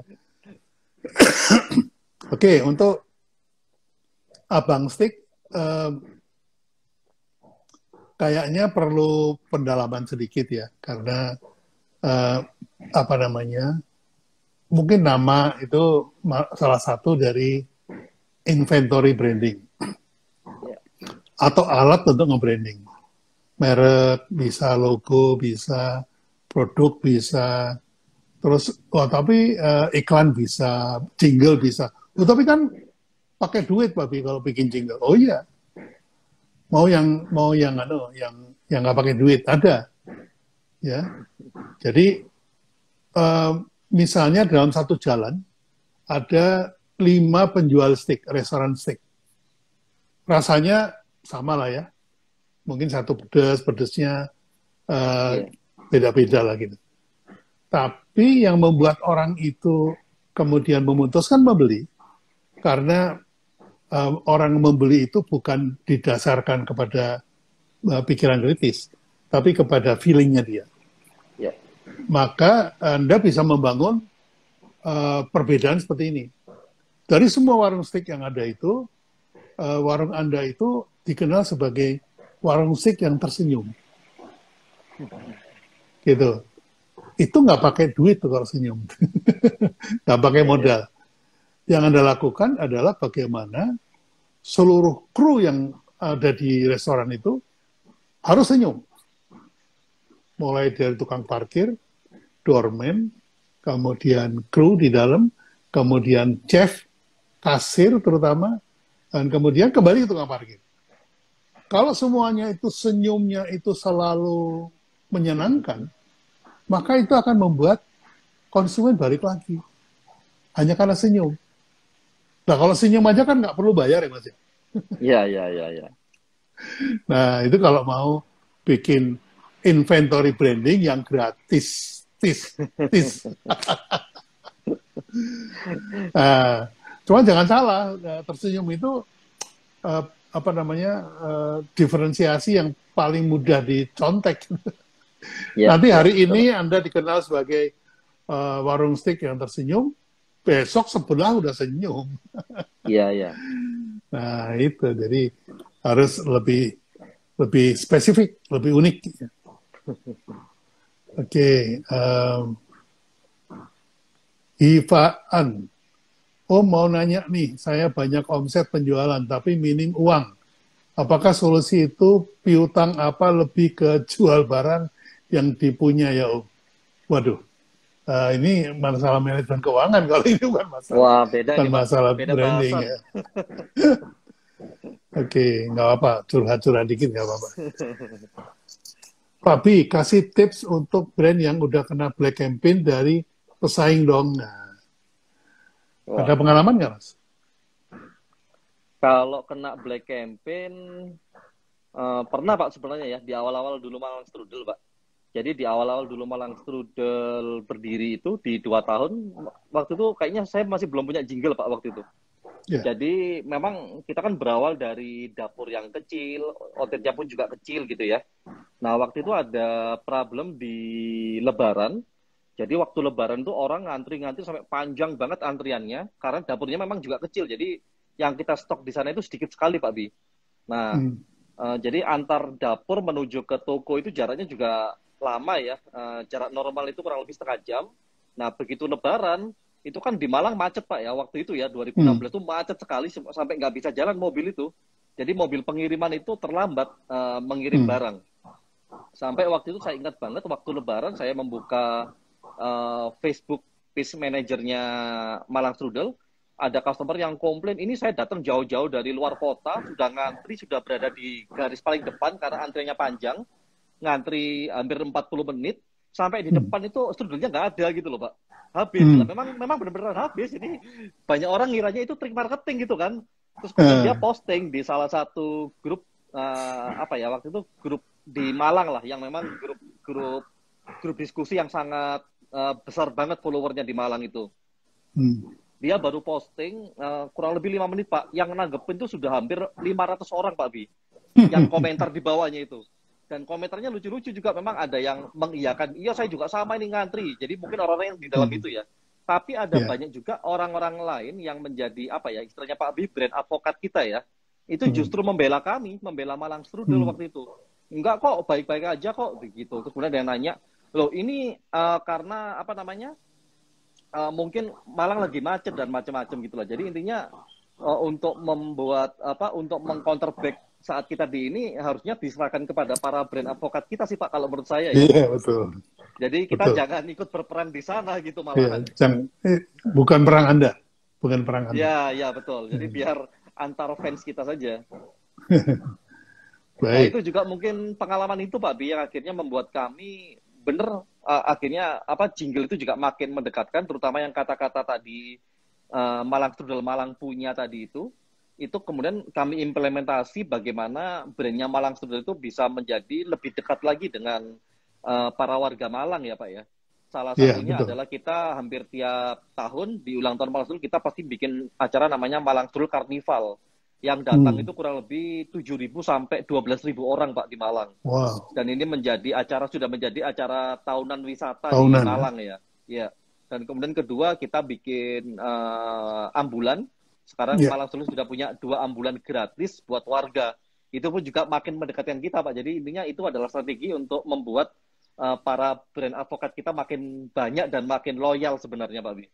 Speaker 1: Oke, untuk Abang Stick kayaknya perlu pendalaman sedikit ya, karena mungkin nama itu salah satu dari inventory branding atau alat untuk nge-branding. Merek, bisa logo, bisa produk, bisa terus, tapi iklan bisa, jingle bisa. Tapi kan pakai duit Pak Bi kalau bikin jingle. Oh iya. Mau yang yang nggak pakai duit, ada. Ya, jadi misalnya dalam satu jalan ada 5 penjual steak, restoran steak. Rasanya sama lah ya. Mungkin satu pedesnya beda-beda lah gitu. Tapi yang membuat orang itu kemudian memutuskan membeli, karena orang membeli itu bukan didasarkan kepada pikiran kritis, tapi kepada feelingnya dia.
Speaker 2: Ya.
Speaker 1: Maka Anda bisa membangun perbedaan seperti ini. Dari semua warung steak yang ada itu, warung Anda itu dikenal sebagai warung steak yang tersenyum. Gitu. Itu nggak pakai duit tuh kalau senyum. Nggak pakai modal. Yang Anda lakukan adalah bagaimana seluruh kru yang ada di restoran itu harus senyum. Mulai dari tukang parkir, doorman, kemudian kru di dalam, kemudian chef, kasir terutama, dan kemudian kembali ke tukang parkir. Kalau semuanya itu senyumnya itu selalu menyenangkan, maka itu akan membuat konsumen balik lagi. Hanya karena senyum. Nah, kalau senyum aja kan nggak perlu bayar ya, Mas.
Speaker 2: Ya.
Speaker 1: Nah, itu kalau mau bikin inventory branding yang gratis. Nah, cuman jangan salah, tersenyum itu diferensiasi yang paling mudah dicontek. Nanti hari ini Anda dikenal sebagai warung steak yang tersenyum, besok sebelah udah senyum.
Speaker 2: Iya.
Speaker 1: Nah, itu jadi harus lebih spesifik, lebih unik. Oke, Hifaan. Mau nanya nih, saya banyak omset penjualan tapi minim uang. Apakah solusi itu piutang apa lebih ke jual barang yang dipunya ya Om? Waduh, ini masalah manajemen keuangan kalau ini bukan masalah.
Speaker 2: Wah, beda
Speaker 1: bukan
Speaker 2: nih,
Speaker 1: masalah
Speaker 2: beda
Speaker 1: branding
Speaker 2: bahasan.
Speaker 1: ya. Oke, nggak apa, curhat-curhat dikit nggak apa-apa. Tapi kasih tips untuk brand yang udah kena black campaign dari pesaing dong. Nah, ada pengalaman nggak, Mas?
Speaker 2: Kalau kena black campaign, pernah Pak sebenarnya ya, di awal-awal dulu Malang Strudel Pak. Jadi di awal-awal dulu Malang Strudel berdiri itu, di 2 tahun, waktu itu kayaknya saya masih belum punya jingle Pak waktu itu. Yeah. Jadi memang kita kan berawal dari dapur yang kecil, outletnya pun juga kecil gitu ya. Nah waktu itu ada problem di Lebaran. Jadi waktu Lebaran tuh orang ngantri-ngantri sampai panjang banget antriannya, karena dapurnya memang juga kecil. Jadi yang kita stok di sana itu sedikit sekali Pak Bi. Nah, jadi antar dapur menuju ke toko itu jaraknya juga lama ya. Jarak normal itu kurang lebih setengah jam. Nah begitu Lebaran, itu kan di Malang macet Pak ya, waktu itu ya 2016 itu macet sekali sampai nggak bisa jalan mobil itu. Jadi mobil pengiriman itu terlambat mengirim barang. Sampai waktu itu saya ingat banget, waktu Lebaran saya membuka Facebook page manajernya Malang Strudel, ada customer yang komplain, ini saya datang jauh-jauh dari luar kota, sudah ngantri, sudah berada di garis paling depan karena antriannya panjang, ngantri hampir 40 menit, sampai di depan itu strudelnya nggak ada gitu loh Pak. Habis lah, memang benar-benar habis. Ini banyak orang ngiranya itu trik marketing gitu kan. Terus kemudian dia posting di salah satu grup waktu itu grup di Malang lah, yang memang grup diskusi yang sangat besar banget followernya di Malang itu. Dia baru posting kurang lebih 5 menit Pak, yang nanggepin itu sudah hampir 500 orang Pak Bi, yang komentar di bawahnya itu. Dan komentarnya lucu-lucu juga, memang ada yang mengiyakan, iya saya juga sama ini ngantri. Jadi mungkin orang-orang yang di dalam itu ya. Tapi ada banyak juga orang-orang lain yang menjadi istilahnya Pak Bi, brand advokat kita ya. Itu justru membela kami, membela Malang Strudel waktu itu. Enggak kok, baik-baik aja kok begitu. Terus kemudian dia nanya, loh ini karena mungkin Malang lagi macet dan macam-macam gitu lah. Jadi intinya untuk meng-counterback saat kita di ini harusnya diserahkan kepada para brand advokat kita sih Pak, kalau menurut saya ya.
Speaker 1: Iya, betul.
Speaker 2: Jadi kita jangan ikut berperan di sana gitu malahan.
Speaker 1: Bukan perang Anda. Bukan perang Anda.
Speaker 2: Ya, betul. Jadi biar antar fans kita saja. Nah,
Speaker 1: Baik.
Speaker 2: itu juga mungkin pengalaman itu Pak Bi yang akhirnya membuat kami bener akhirnya jingle itu juga makin mendekatkan, terutama yang kata-kata tadi Malang Strudel Malang punya tadi itu kemudian kami implementasi bagaimana brandnya Malang Strudel itu bisa menjadi lebih dekat lagi dengan para warga Malang ya Pak ya. Salah
Speaker 1: Iya,
Speaker 2: satunya
Speaker 1: betul.
Speaker 2: adalah kita hampir tiap tahun di ulang tahun Malang Strudel kita pasti bikin acara namanya Malang Strudel Carnival. Yang datang itu kurang lebih 7.000 sampai 12.000 orang Pak di Malang.
Speaker 1: Wow.
Speaker 2: Dan ini sudah menjadi acara tahunan wisata di
Speaker 1: Tahunan ya.
Speaker 2: Malang ya. Ya. Dan kemudian kedua kita bikin ambulan. Sekarang
Speaker 1: Iya.
Speaker 2: Malang Strudel sudah punya 2 ambulan gratis buat warga. Itu pun juga makin mendekatkan kita Pak. Jadi intinya itu adalah strategi untuk membuat para brand advokat kita makin banyak dan makin loyal sebenarnya Pak Bi.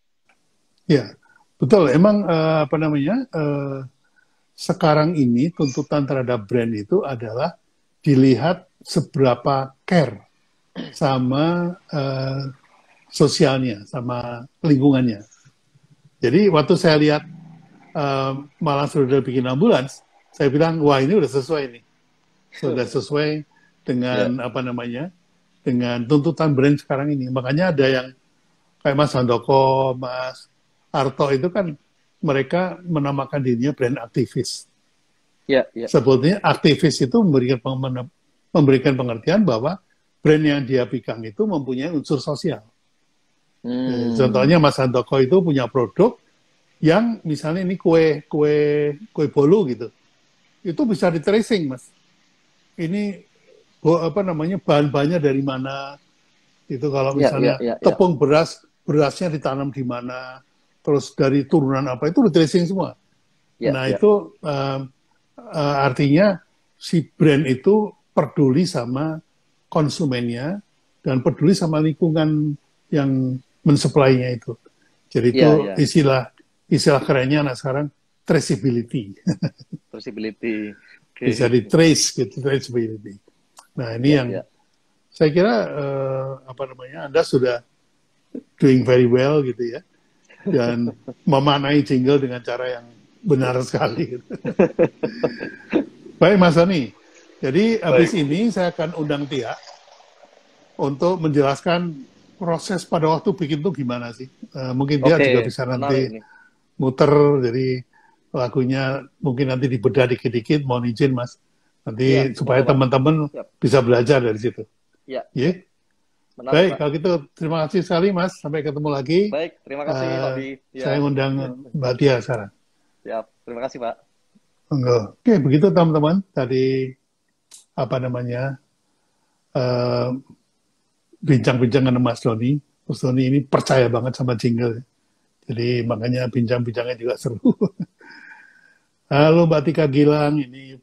Speaker 1: Ya, betul. Emang sekarang ini tuntutan terhadap brand itu adalah dilihat seberapa care sama sosialnya, sama lingkungannya. Jadi waktu saya lihat Malang Strudel bikin ambulans, saya bilang, wah ini udah sesuai nih. Sudah sesuai dengan dengan tuntutan brand sekarang ini. Makanya ada yang kayak Mas Handoko, Mas Arto itu kan mereka menamakan dirinya brand aktivis.
Speaker 2: Ya, ya.
Speaker 1: Sebetulnya aktivis itu memberikan pengertian bahwa brand yang dia pegang itu mempunyai unsur sosial. Contohnya Mas Handoko itu punya produk yang misalnya ini kue bolu gitu. Itu bisa di tracing, Mas. Ini bahan-bahannya dari mana? Itu kalau misalnya tepung berasnya ditanam di mana, terus dari turunan apa, itu di tracing semua. Itu artinya si brand itu peduli sama konsumennya dan peduli sama lingkungan yang mensuplainya itu. Jadi itu istilah kerennya anak sekarang traceability.
Speaker 2: Traceability.
Speaker 1: Bisa di trace gitu, traceability. Nah ini yang saya kira Anda sudah doing very well gitu ya, dan memanai jingle dengan cara yang benar sekali. Gitu. Baik Mas Doni, jadi habis ini saya akan undang Tia untuk menjelaskan proses pada waktu bikin itu gimana sih. Mungkin dia juga bisa nanti muter, jadi lagunya mungkin nanti dibedah dikit-dikit, mohon izin Mas. Nanti supaya teman-teman bisa belajar dari situ.
Speaker 2: Ya.
Speaker 1: Yeah? Baik, kalau gitu terima kasih sekali Mas. Sampai ketemu lagi.
Speaker 2: Baik, terima kasih Pak Bi.
Speaker 1: Saya undang Mbak Tia sekarang.
Speaker 2: Siap, terima kasih Pak.
Speaker 1: Oke, begitu teman-teman. Tadi bincang-bincang dengan Mas Doni. Mas Doni ini percaya banget sama jingle. Jadi makanya bincang-bincangnya juga seru. Halo Mbak Tika Gilang, ini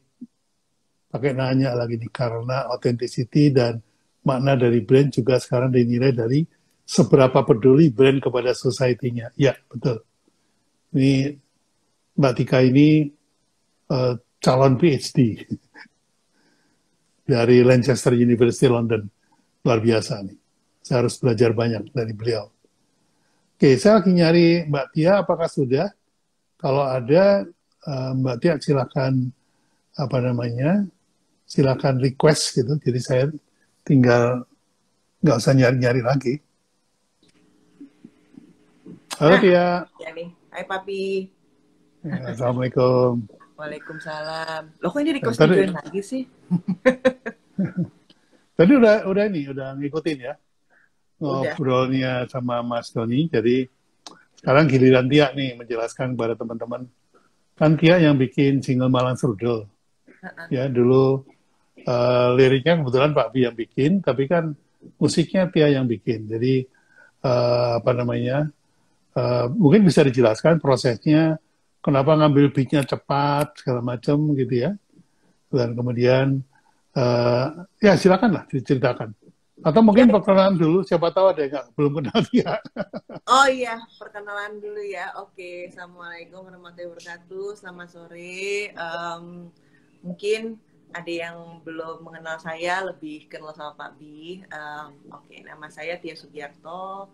Speaker 1: pakai nanya lagi nih, karena authenticity dan makna dari brand juga sekarang dinilai dari seberapa peduli brand kepada society-nya. Ya, betul. Ini Mbak Tika ini calon PhD dari Lancaster University London. Luar biasa nih. Saya harus belajar banyak dari beliau. Oke, saya lagi nyari Mbak Tia, apakah sudah? Kalau ada, Mbak Tia silakan silakan request gitu. Jadi saya tinggal nggak usah nyari-nyari lagi. Halo Tia.
Speaker 5: Ya nih, hai Papi.
Speaker 1: Assalamualaikum.
Speaker 5: Waalaikumsalam. Loh kok ini request join lagi sih?
Speaker 1: Tadi udah ngikutin ya ngobrolnya sama Mas Doni. Jadi sekarang giliran Tia nih menjelaskan kepada teman-teman. Kan Tia yang bikin jingle Malang Strudel. Ya dulu liriknya kebetulan Pak Bi yang bikin, tapi kan musiknya Tia yang bikin. Jadi mungkin bisa dijelaskan prosesnya, kenapa ngambil beatnya cepat segala macam gitu ya. Dan kemudian ya silakanlah diceritakan. Atau mungkin perkenalan dulu, siapa tahu ada yang belum kenal Tia.
Speaker 5: Oh iya, perkenalan dulu ya. Oke, Assalamualaikum warahmatullahi wabarakatuh. Selamat sore. Mungkin ada yang belum mengenal saya, lebih kenal sama Pak Bi. Oke, nama saya Tia Sugiarto.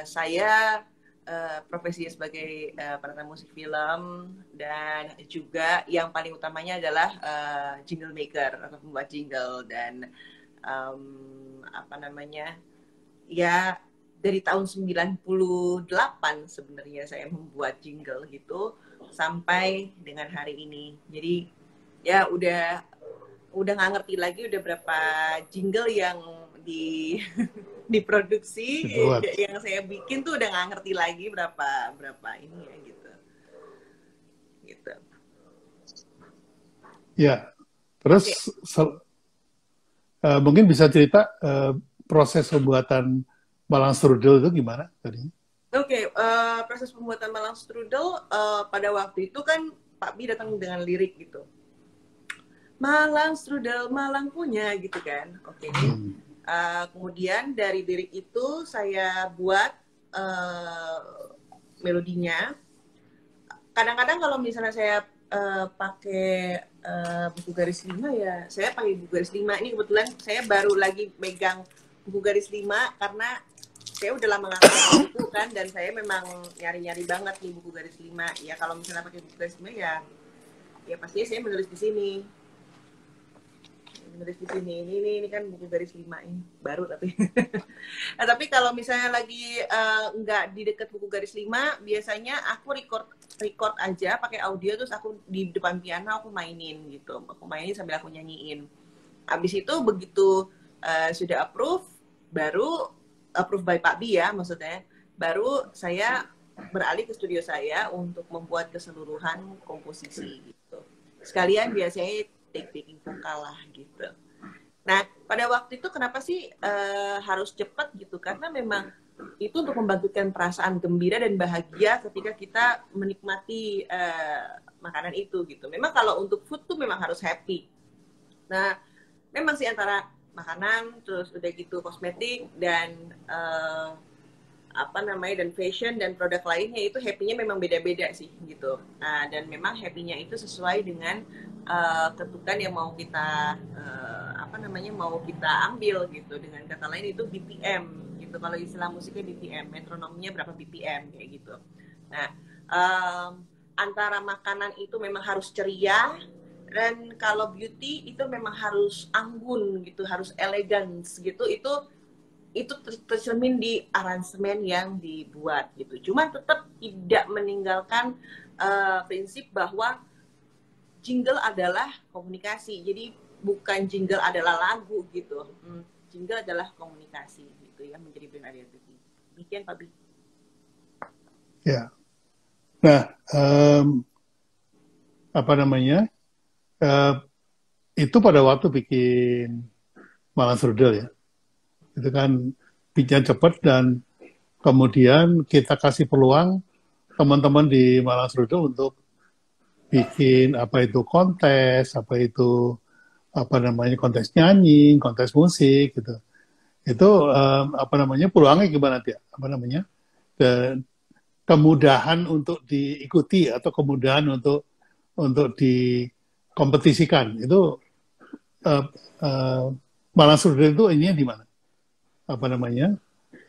Speaker 5: Saya profesi sebagai penata musik film, dan juga yang paling utamanya adalah jingle maker atau pembuat jingle. Dan apa namanya, ya dari tahun 98 sebenarnya saya membuat jingle gitu sampai dengan hari ini. Jadi ya udah nggak ngerti lagi udah berapa jingle yang diproduksi, yang saya bikin tuh udah nggak ngerti lagi berapa ini ya gitu.
Speaker 1: Ya, terus mungkin bisa cerita proses pembuatan Malang Strudel itu gimana tadi?
Speaker 5: Proses pembuatan Malang Strudel pada waktu itu kan Pak Bi datang dengan lirik gitu. Malang Strudel, Malang punya gitu kan. Kemudian dari lirik itu saya buat melodinya. Kadang-kadang kalau misalnya saya pakai buku garis 5 ya, saya pakai buku garis 5. Ini kebetulan saya baru lagi megang buku garis 5 karena saya udah lama nggak pakai buku kan, dan saya memang nyari-nyari banget nih buku garis 5. Ya kalau misalnya pakai buku garis 5 ya pastinya saya menulis di sini. Ini kan buku garis 5 ini baru tapi nah, tapi kalau misalnya lagi nggak di dekat buku garis 5, biasanya aku record aja pakai audio, terus aku di depan piano aku mainin gitu, aku mainin sambil aku nyanyiin. Abis itu begitu sudah baru approve by Pak Bi ya, maksudnya baru saya beralih ke studio saya untuk membuat keseluruhan komposisi gitu. Sekalian biasanya take-taking vokal lah gitu. Nah, pada waktu itu kenapa sih harus cepat gitu? Karena memang itu untuk membangkitkan perasaan gembira dan bahagia ketika kita menikmati makanan itu gitu. Memang kalau untuk food tuh memang harus happy. Nah, memang sih antara makanan, terus udah gitu kosmetik dan dan fashion dan produk lainnya itu happy-nya memang beda-beda sih gitu. Nah, dan memang happy-nya itu sesuai dengan ketukan yang mau kita mau kita ambil gitu. Dengan kata lain itu BPM gitu. Kalau istilah musiknya BPM, metronomnya berapa BPM kayak gitu. Nah, antara makanan itu memang harus ceria, dan kalau beauty itu memang harus anggun gitu, harus elegance gitu. Itu tercermin di aransemen yang dibuat gitu. Cuma tetap tidak meninggalkan prinsip bahwa jingle adalah komunikasi. Jadi bukan jingle adalah lagu gitu. Jingle adalah komunikasi gitu ya, menjadi brand identity. Demikian Pak Bi.
Speaker 1: Ya. Nah, itu pada waktu bikin Malang Strudel ya. Itu kan bikin cepat, dan kemudian kita kasih peluang teman-teman di Malang Strudel untuk bikin kontes, kontes nyanyi, kontes musik gitu. Itu peluangnya gimana dia? Kemudahan untuk diikuti atau kemudahan untuk dikompetisikan itu Malang Strudel itu ininya di mana?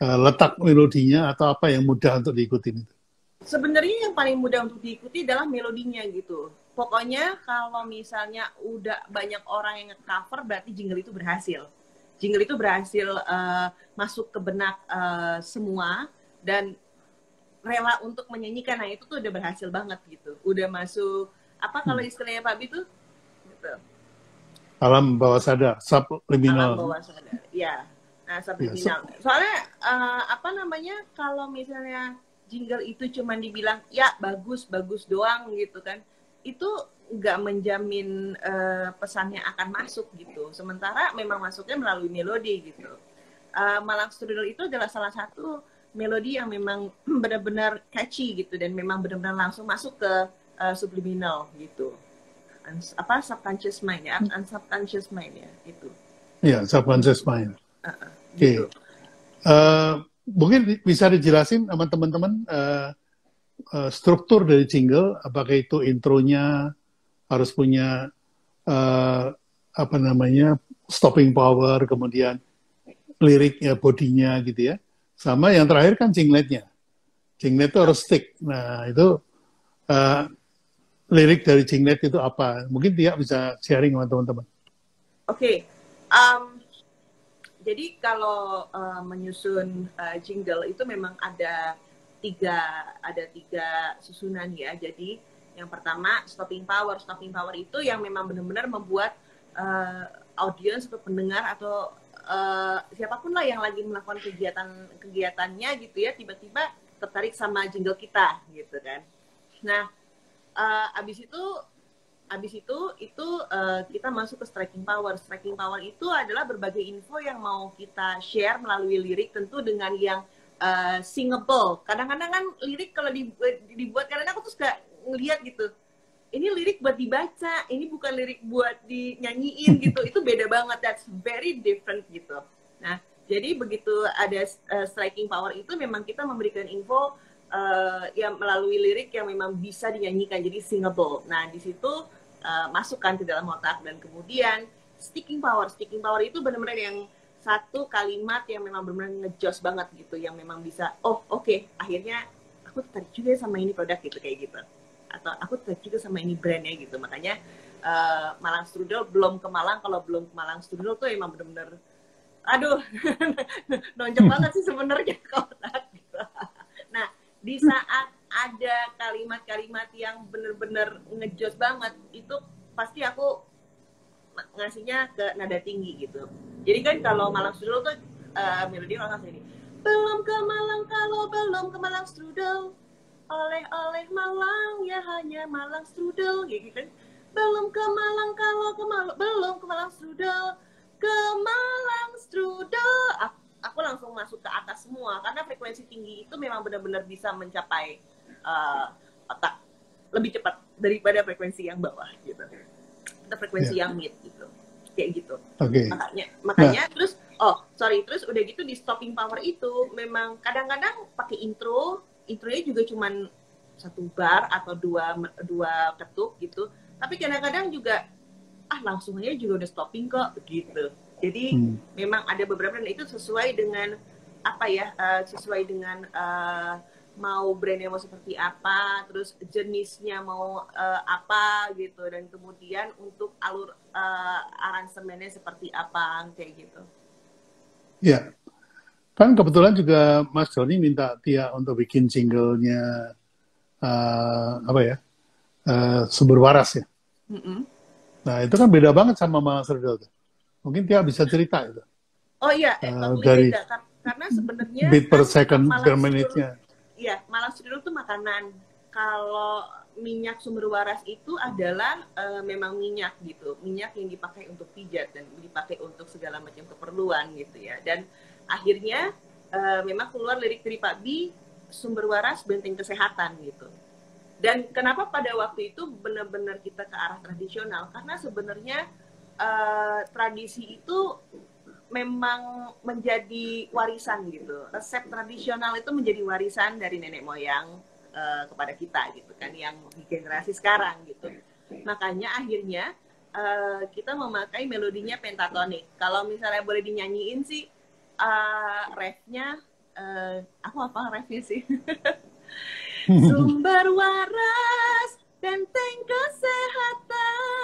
Speaker 1: Letak melodinya atau apa yang mudah untuk diikuti itu?
Speaker 5: Sebenarnya yang paling mudah untuk diikuti adalah melodinya gitu. Pokoknya kalau misalnya udah banyak orang yang nge-cover, berarti jingle itu berhasil. Jingle itu berhasil masuk ke benak semua dan rela untuk menyanyikan. Nah itu tuh udah berhasil banget gitu. Udah masuk, kalau istilahnya Pak Bi tuh? Gitu.
Speaker 1: Alam bawah sadar, subliminal.
Speaker 5: Alam bawah sadar, ya. Nah, subliminal. Soalnya, kalau misalnya jingle itu cuma dibilang, ya bagus doang gitu kan, itu nggak menjamin pesannya akan masuk gitu. Sementara memang masuknya melalui melodi gitu. Malang Strudel itu adalah salah satu melodi yang memang benar-benar catchy gitu, dan memang benar-benar langsung masuk ke subliminal gitu. Subconscious mind ya, unsubconscious mind ya itu.
Speaker 1: Iya, subconscious mind.
Speaker 5: Gitu.
Speaker 1: Mungkin bisa dijelasin sama teman-teman struktur dari jingle, apakah itu intronya harus punya stopping power, kemudian liriknya, bodinya gitu ya, sama yang terakhir kan jingletnya. Jingnet itu harus stick. Nah, itu lirik dari Jingnet itu apa? Mungkin Tia bisa sharing sama teman-teman.
Speaker 5: Oke. Jadi kalau menyusun jingle itu memang ada tiga susunan ya. Jadi yang pertama stopping power. Stopping power itu yang memang benar-benar membuat audiens atau pendengar atau siapapun lah yang lagi melakukan kegiatannya gitu ya, tiba-tiba tertarik sama jingle kita gitu kan. Nah, abis itu kita masuk ke striking power. Striking power itu adalah berbagai info yang mau kita share melalui lirik, tentu dengan yang singable. Kadang-kadang kan lirik kalau dibuat, kadang-kadang aku tuh suka ngeliat gitu, ini lirik buat dibaca, ini bukan lirik buat dinyanyiin gitu. Itu beda banget, that's very different gitu. Nah, jadi begitu ada striking power itu memang kita memberikan info yang melalui lirik yang memang bisa dinyanyikan, jadi singable. Nah, di situ masukkan ke dalam otak. Dan kemudian sticking power itu benar-benar yang satu kalimat yang memang benar-benar ngejos banget gitu, yang memang bisa, oke, akhirnya aku tertarik juga sama ini produk gitu, kayak gitu, atau aku tertarik juga sama ini brandnya gitu. Makanya Malang Strudel belum ke Malang, kalau belum ke Malang Strudel tuh emang benar-benar aduh nonjok banget sih sebenarnya ke otak gitu. Nah, di saat ada kalimat-kalimat yang benar-benar ngejos banget, itu pasti aku ngasihnya ke nada tinggi gitu. Jadi kan kalau Malang Strudel tuh melodi orang ini, belum ke Malang kalau belum ke Malang Strudel, oleh-oleh Malang ya hanya Malang Strudel gitu kan. Belum ke Malang kalau belum ke Malang Strudel, ke Malang Strudel. Aku langsung masuk ke atas semua, karena frekuensi tinggi itu memang benar-benar bisa mencapai otak lebih cepat daripada frekuensi yang bawah gitu, atau frekuensi yang mid gitu, kayak gitu.
Speaker 1: Okay.
Speaker 5: Makanya terus terus udah gitu di stopping power itu memang kadang-kadang pakai intronya juga cuman 1 bar atau dua ketuk gitu, tapi kadang-kadang juga langsung aja juga udah stopping kok gitu. Jadi memang ada beberapa, dan itu sesuai dengan sesuai dengan mau brandnya mau seperti apa, terus jenisnya mau apa gitu, dan kemudian untuk alur aransemennya seperti apa, kayak gitu.
Speaker 1: Ya, kan kebetulan juga Mas Joni minta Tia untuk bikin jinglenya Sumber Waras ya. Nah, itu kan beda banget sama Malang Strudel. Mungkin Tia bisa cerita itu.
Speaker 5: Oh iya,
Speaker 1: dari
Speaker 5: beda. Karena sebenarnya
Speaker 1: beat per second per menitnya.
Speaker 5: Iya, Malang Strudel itu makanan. Kalau minyak Sumber Waras itu adalah memang minyak gitu, minyak yang dipakai untuk pijat dan dipakai untuk segala macam keperluan gitu ya. Dan akhirnya memang keluar lirik dari Pak B, Sumber Waras benteng kesehatan gitu. Dan kenapa pada waktu itu benar-benar kita ke arah tradisional? Karena sebenarnya tradisi itu memang menjadi warisan gitu. Resep tradisional itu menjadi warisan dari nenek moyang kepada kita gitu kan, yang di generasi sekarang gitu. Makanya akhirnya kita memakai melodinya pentatonik. Kalau misalnya boleh dinyanyiin sih refnya, aku apa refnya sih? Sumber waras, benteng kesehatan,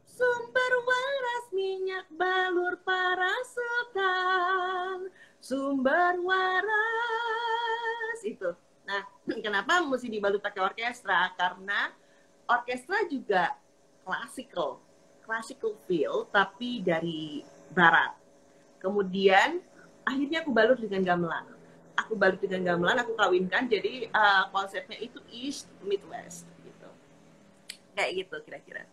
Speaker 5: sumber waras minyak balur para sultan, sumber waras itu. Nah, kenapa mesti dibalut pakai orkestra? Karena orkestra juga classical feel, tapi dari barat. Kemudian akhirnya aku balut dengan gamelan. Aku kawinkan, jadi konsepnya itu East Midwest gitu. Kayak gitu kira-kira.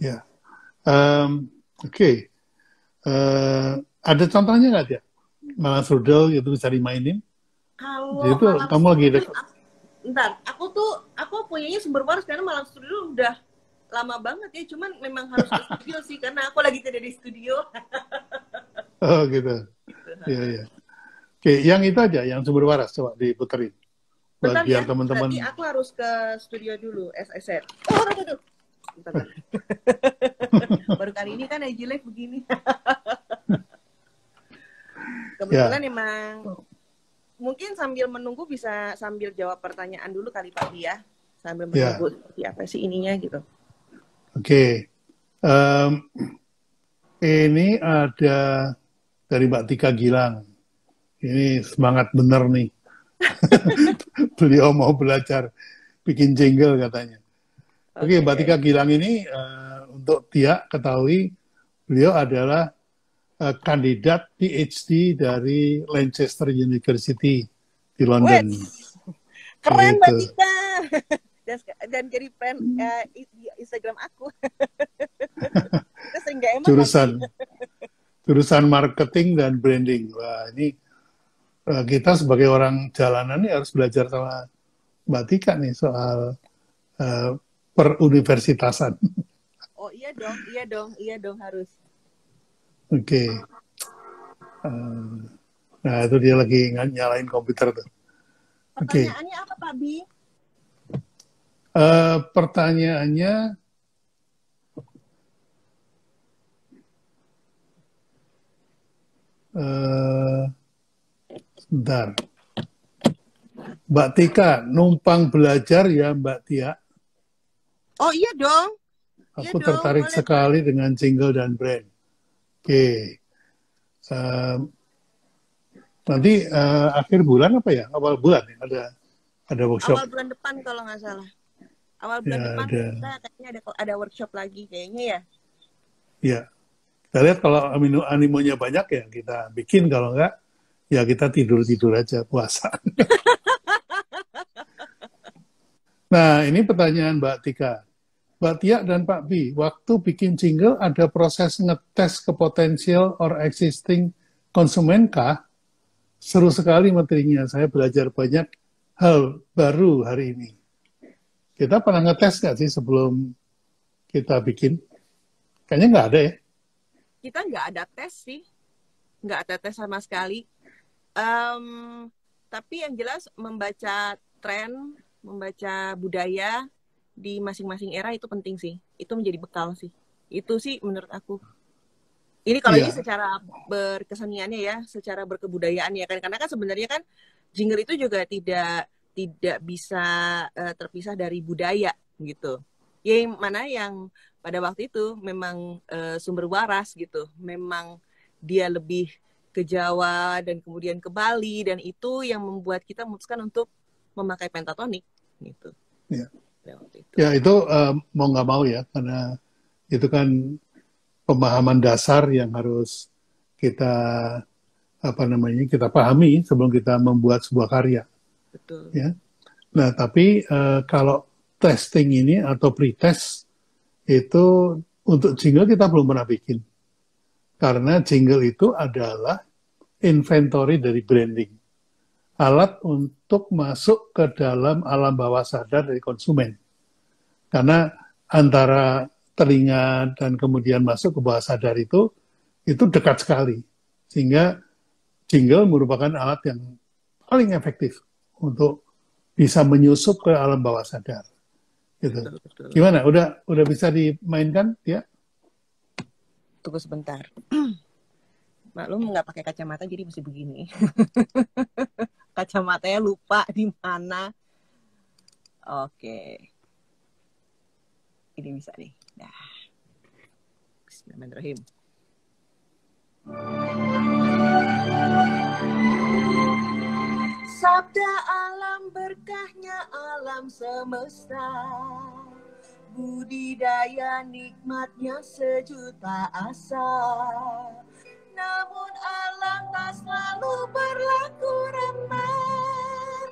Speaker 1: Ya, oke. Ada contohnya nggak ya? Malang Strudel itu bisa dimainin?
Speaker 5: Kalau
Speaker 1: jadi itu kamu lagi
Speaker 5: aku punyanya Sumber Waras karena Malang Strudel udah lama banget ya, cuman memang harus ke studio sih, karena aku lagi tidak di studio.
Speaker 1: Oh gitu. Iya. Oke, yang itu aja, yang Sumber Waras coba diputerin.
Speaker 5: Bentar
Speaker 1: biar
Speaker 5: ya,
Speaker 1: teman-teman.
Speaker 5: berarti aku harus ke studio dulu, SSR. Bentar. Baru kali ini kan IG Live begini. Kebetulan emang Mungkin sambil menunggu bisa sambil jawab pertanyaan dulu kali Pak Bi ya. Sambil
Speaker 1: Ya,
Speaker 5: menunggu seperti apa sih ininya gitu.
Speaker 1: oke. Ini ada dari Mbak Tika Gilang. Ini semangat bener nih. Beliau mau belajar bikin jingle katanya. Oke, Mbak Tika Gilang ini untuk Tia ketahui beliau adalah kandidat PhD dari Lancaster University di London.
Speaker 5: Keren Mbak
Speaker 1: Gitu.
Speaker 5: Tika. Dan jadi friend di Instagram aku. Kita sering gak emak
Speaker 1: Jurusan marketing dan branding. Wah, ini kita sebagai orang jalanan ini harus belajar sama Mbak Tika nih soal peruniversitasan.
Speaker 5: Oh iya dong harus.
Speaker 1: Oke. Nah, itu dia lagi nyalain komputer tuh. Oke.
Speaker 5: Pertanyaannya apa Pak Bi?
Speaker 1: Pertanyaannya, sebentar. Mbak Tika, numpang belajar ya Mbak Tia.
Speaker 5: Oh iya dong.
Speaker 1: Aku tertarik sekali dengan jingle dan brand. Oke. Nanti akhir bulan apa ya? Awal bulan ya? Ada workshop.
Speaker 5: Awal bulan depan kalau nggak salah. Awal bulan depan kita kayaknya ada workshop lagi kayaknya ya.
Speaker 1: Ya. Kita lihat kalau animonya banyak ya kita bikin, kalau enggak ya kita tidur-tidur aja puasa. Nah, ini pertanyaan Mbak Tika. Mbak Tia dan Pak Bi, waktu bikin jingle ada proses ngetes ke potensial or existing konsumen kah? Seru sekali materinya, saya belajar banyak hal baru hari ini. Kita pernah ngetes nggak sih sebelum kita bikin? Kayaknya nggak ada ya?
Speaker 5: Kita nggak ada tes sih. Nggak ada tes sama sekali. Tapi yang jelas membaca tren, membaca budaya di masing-masing era itu penting sih. Itu menjadi bekal sih. Itu sih menurut aku. Ini kalau ini secara berkeseniannya ya, secara berkebudayaan ya kan. Karena kan sebenarnya kan jingle itu juga tidak bisa terpisah dari budaya gitu. Yang mana yang pada waktu itu memang sumber waras gitu. Memang dia lebih ke Jawa dan kemudian ke Bali, dan itu yang membuat kita memutuskan untuk memakai pentatonik gitu.
Speaker 1: Ya. Ya itu mau nggak mau ya, karena itu kan pemahaman dasar yang harus kita kita pahami sebelum kita membuat sebuah karya.
Speaker 5: Betul.
Speaker 1: Ya. Nah tapi kalau testing ini atau pretest itu untuk jingle kita belum pernah bikin, karena jingle itu adalah inventory dari branding, alat untuk masuk ke dalam alam bawah sadar dari konsumen. Karena antara telinga dan kemudian masuk ke bawah sadar itu dekat sekali. Sehingga jingle merupakan alat yang paling efektif untuk bisa menyusup ke alam bawah sadar. Gitu.
Speaker 5: Betul.
Speaker 1: Gimana? Udah bisa dimainkan ya?
Speaker 5: Tunggu sebentar. Maklum nggak pakai kacamata jadi mesti begini. Kacamatanya lupa di mana. Oke. Ini bisa nih. Nah. Bismillahirrahmanirrahim. Sabda alam, berkahnya alam semesta, budidaya nikmatnya sejuta asa. Namun alam tak selalu berlaku ramah,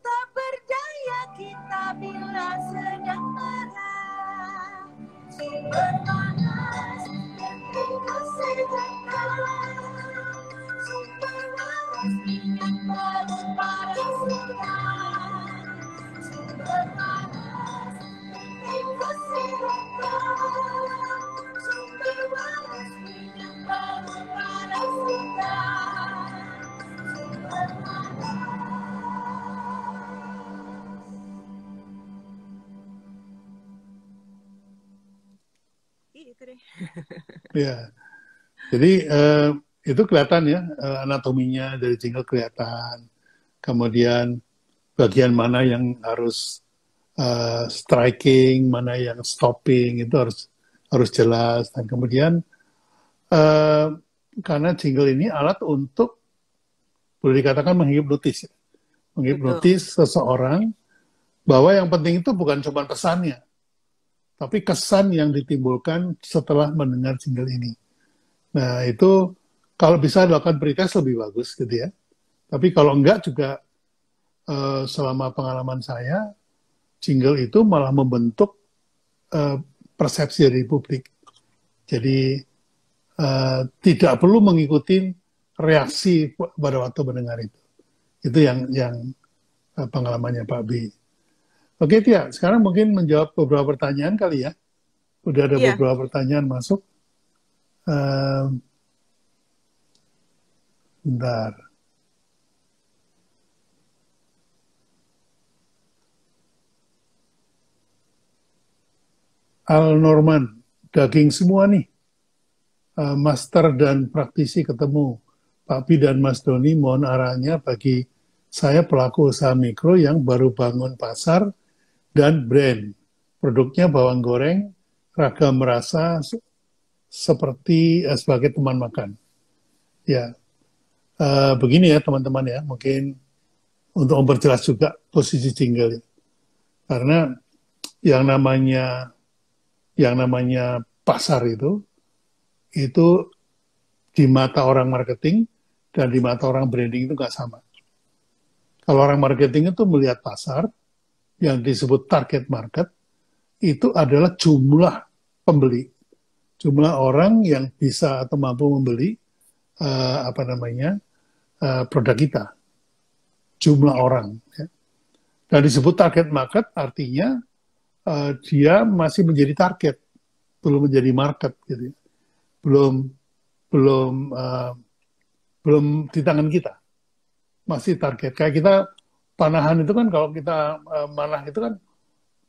Speaker 5: tak berdaya kita bila sedang marah. Sumber panas dan kesejahtera, sumber waras minyak baru para sultan. Sumber panas dan kesejahtera, sumber waras minyak baru para sultan. Sumber panas. Itu deh.
Speaker 1: Ya. Jadi itu kelihatan ya, anatominya dari jingle kelihatan. kemudian bagian mana yang harus striking, mana yang stopping, itu harus jelas. Dan kemudian karena jingle ini alat untuk boleh dikatakan menghipnotis, ya. Menghipnotis seseorang bahwa yang penting itu bukan cuma pesannya, tapi kesan yang ditimbulkan setelah mendengar jingle ini. Nah, itu kalau bisa dilakukan pretest lebih bagus gitu ya. Tapi kalau enggak juga selama pengalaman saya, jingle itu malah membentuk persepsi dari publik. Jadi tidak perlu mengikuti reaksi pada waktu mendengar itu. Itu yang pengalamannya Pak B. Oke, Tia, sekarang mungkin menjawab beberapa pertanyaan kali ya. Udah ada beberapa pertanyaan masuk. Bentar. Al Norman, daging semua nih. Master dan praktisi ketemu. Pak Pi dan Mas Doni, mohon arahnya bagi saya pelaku usaha mikro yang baru bangun pasar dan brand. Produknya bawang goreng, ragam rasa seperti sebagai teman makan. Ya, begini ya teman-teman ya, mungkin untuk memperjelas juga posisi jingle. Karena yang namanya pasar itu di mata orang marketing dan di mata orang branding itu nggak sama. Kalau orang marketing itu melihat pasar yang disebut target market itu adalah jumlah pembeli, jumlah orang yang bisa atau mampu membeli produk kita, jumlah orang. Ya. Dan disebut target market artinya dia masih menjadi target, belum menjadi market, gitu. Belum di tangan kita, masih target. Kayak kita panahan itu kan, kalau kita manah itu kan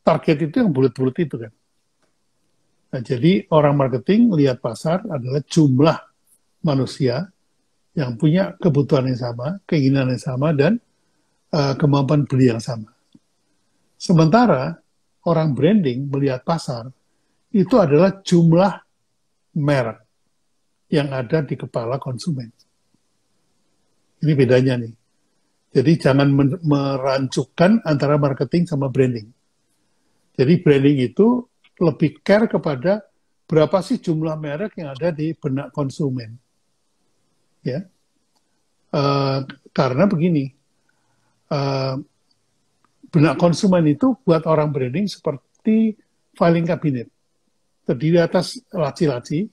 Speaker 1: target itu yang bulat-bulat itu kan. Nah, jadi orang marketing lihat pasar adalah jumlah manusia yang punya kebutuhan yang sama, keinginan yang sama, dan kemampuan beli yang sama. Sementara orang branding melihat pasar itu adalah jumlah merek yang ada di kepala konsumen. Ini bedanya nih. Jadi jangan merancukkan antara marketing sama branding. Jadi branding itu lebih care kepada berapa sih jumlah merek yang ada di benak konsumen. Ya, karena begini, benak konsumen itu buat orang branding seperti filing cabinet. Terdiri atas laci-laci,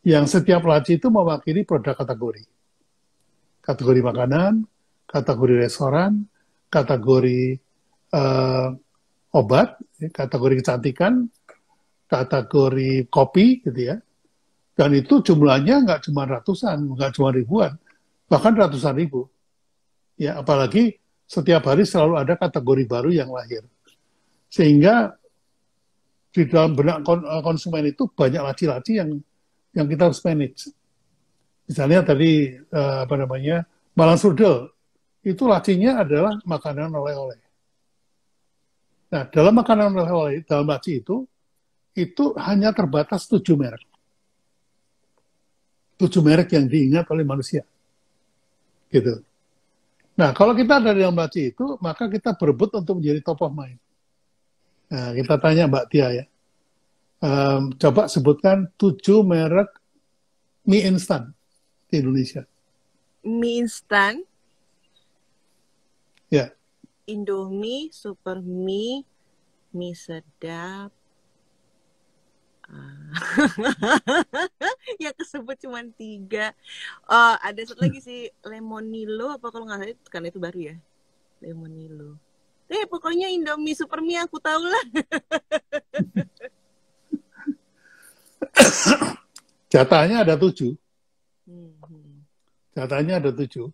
Speaker 1: yang setiap laci itu mewakili produk kategori. Kategori makanan, kategori restoran, kategori obat, kategori kecantikan, kategori kopi, gitu ya. Dan itu jumlahnya nggak cuma ratusan, nggak cuma ribuan, bahkan ratusan ribu. Ya, apalagi setiap hari selalu ada kategori baru yang lahir. Sehingga di dalam benak konsumen itu banyak laci-laci yang kita harus manage. Misalnya tadi Malang Surdel, itu lacinya adalah makanan oleh-oleh. Nah, dalam makanan oleh-oleh, dalam laci itu hanya terbatas 7 merek. 7 merek yang diingat oleh manusia. Gitu. Nah, kalau kita ada di dalam laci itu, maka kita berebut untuk menjadi top of mind. Nah, kita tanya Mbak Tia ya. Coba sebutkan 7 merek mie instan di Indonesia.
Speaker 5: Mie instan?
Speaker 1: Ya.
Speaker 5: Indomie, Super Mie, mie sedap. Yang kesebut cuma 3. Ada satu lagi sih, Lemonilo, apa kalau nggak salah, kan itu baru ya, Lemonilo. Pokoknya Indomie Super Mie aku tahu lah.
Speaker 1: Jatahnya ada 7. Jatahnya ada 7.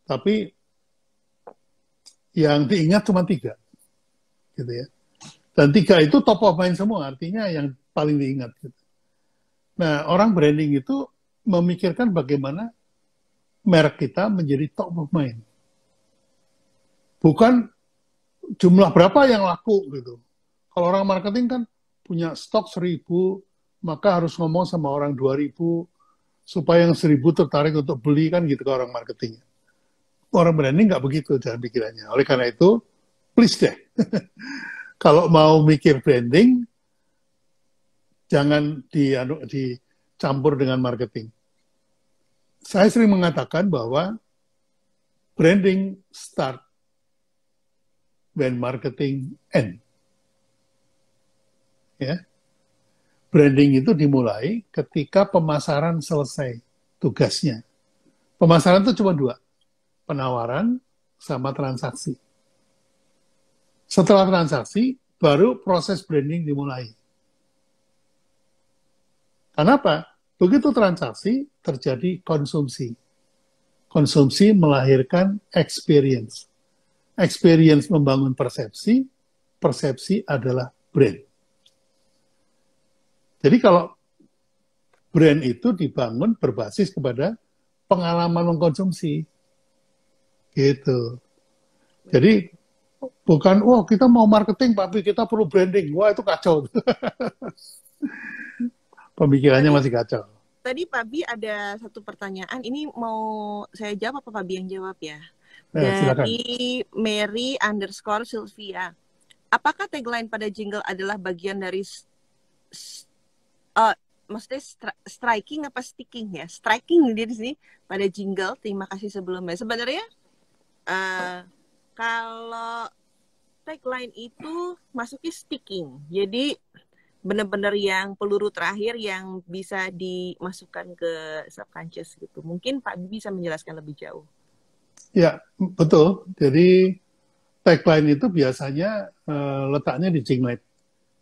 Speaker 1: Tapi yang diingat cuma 3. Gitu ya. Dan 3 itu top of mind semua, artinya yang paling diingat. Gitu. Nah, orang branding itu memikirkan bagaimana merek kita menjadi top of mind. bukan jumlah berapa yang laku gitu. Kalau orang marketing kan punya stok 1.000, maka harus ngomong sama orang 2.000 supaya yang 1.000 tertarik untuk beli, kan gitu ke orang marketing. Orang branding nggak begitu jangan pikirannya. Oleh karena itu, please deh, kalau mau mikir branding, jangan dicampur dengan marketing. Saya sering mengatakan bahwa branding start when marketing end. Ya. Branding itu dimulai ketika pemasaran selesai tugasnya. Pemasaran itu cuma 2, penawaran sama transaksi. Setelah transaksi, baru proses branding dimulai. Kenapa? Begitu transaksi, terjadi konsumsi. Konsumsi melahirkan experience. Experience membangun persepsi, persepsi adalah brand. Jadi kalau brand itu dibangun berbasis kepada pengalaman mengkonsumsi. Gitu. Jadi bukan, kita mau marketing tapi kita perlu branding. Wah, itu kacau. Pemikirannya masih kacau.
Speaker 5: Tadi Pak Bi ada satu pertanyaan. Ini mau saya jawab apa Pak Bi yang jawab ya?
Speaker 1: Silakan.
Speaker 5: Dari Mary_Sylvia. Apakah tagline pada jingle adalah bagian dari maksudnya striking apa sticking ya? Striking dia di sini pada jingle. Terima kasih sebelumnya. Sebenarnya kalau tagline itu masuknya sticking. Jadi benar-benar yang peluru terakhir yang bisa dimasukkan ke subconscious gitu. Mungkin Pak Bi bisa menjelaskan lebih jauh.
Speaker 1: Ya, betul. Jadi tagline itu biasanya letaknya di jinglet.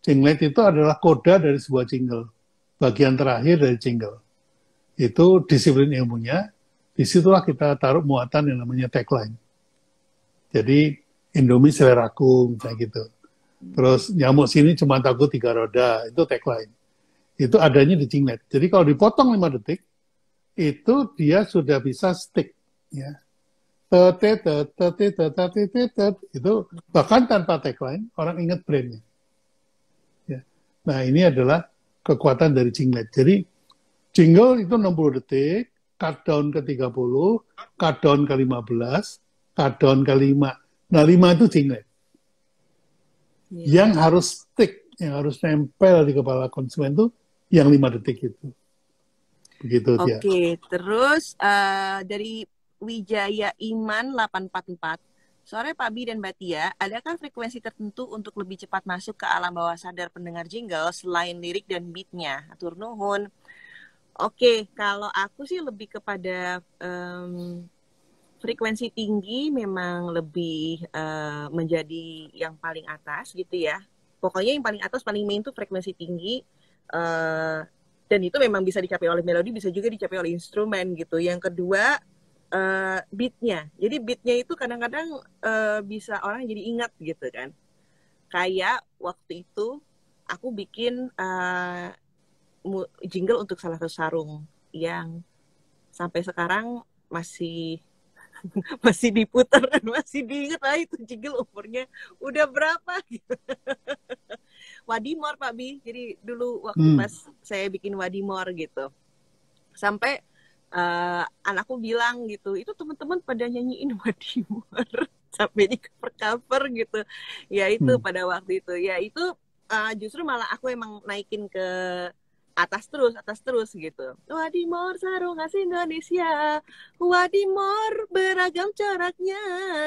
Speaker 1: Jinglet itu adalah koda dari sebuah jingle. Bagian terakhir dari jingle. Itu disiplin ilmunya. Disitulah kita taruh muatan yang namanya tagline. Jadi Indomie seleraku, misalnya gitu. Terus nyamuk sini cuma takut 3 roda, itu tagline. Itu adanya di jinglet. Jadi kalau dipotong 5 detik, itu dia sudah bisa stick. Ya. Itu bahkan tanpa tagline, orang ingat brandnya. Ya. Nah ini adalah kekuatan dari jinglet. Jadi jingle itu 60 detik, cut down ke 30, cut down ke 15, cut down ke 5. Nah 5 itu jinglet. Yang harus stick, yang harus nempel di kepala konsumen itu yang 5 detik itu. Begitu dia.
Speaker 5: Oke, terus dari Wijaya Iman 844. Sore Pak Bi dan Mbak Tia, adakah frekuensi tertentu untuk lebih cepat masuk ke alam bawah sadar pendengar jingle selain lirik dan beatnya? Atur nuhun. Oke, kalau aku sih lebih kepada frekuensi tinggi memang lebih menjadi yang paling atas gitu ya. Pokoknya yang paling atas, paling main tuh frekuensi tinggi. Dan itu memang bisa dicapai oleh melodi, bisa juga dicapai oleh instrumen gitu. Yang kedua, beatnya. Jadi beatnya itu kadang-kadang bisa orang jadi ingat gitu kan. Kayak waktu itu aku bikin jingle untuk salah satu sarung yang sampai sekarang masih diputar dan masih diingat itu jingle umurnya udah berapa gitu. Wadimor Pak Bi. Jadi dulu waktu pas saya bikin Wadimor gitu. Sampai anakku bilang gitu, itu teman-teman pada nyanyiin Wadimor sampai di cover gitu. Ya itu pada waktu itu. Ya itu justru malah aku emang naikin ke atas terus gitu. Wadimor sarung khas Indonesia, Wadimor beragam coraknya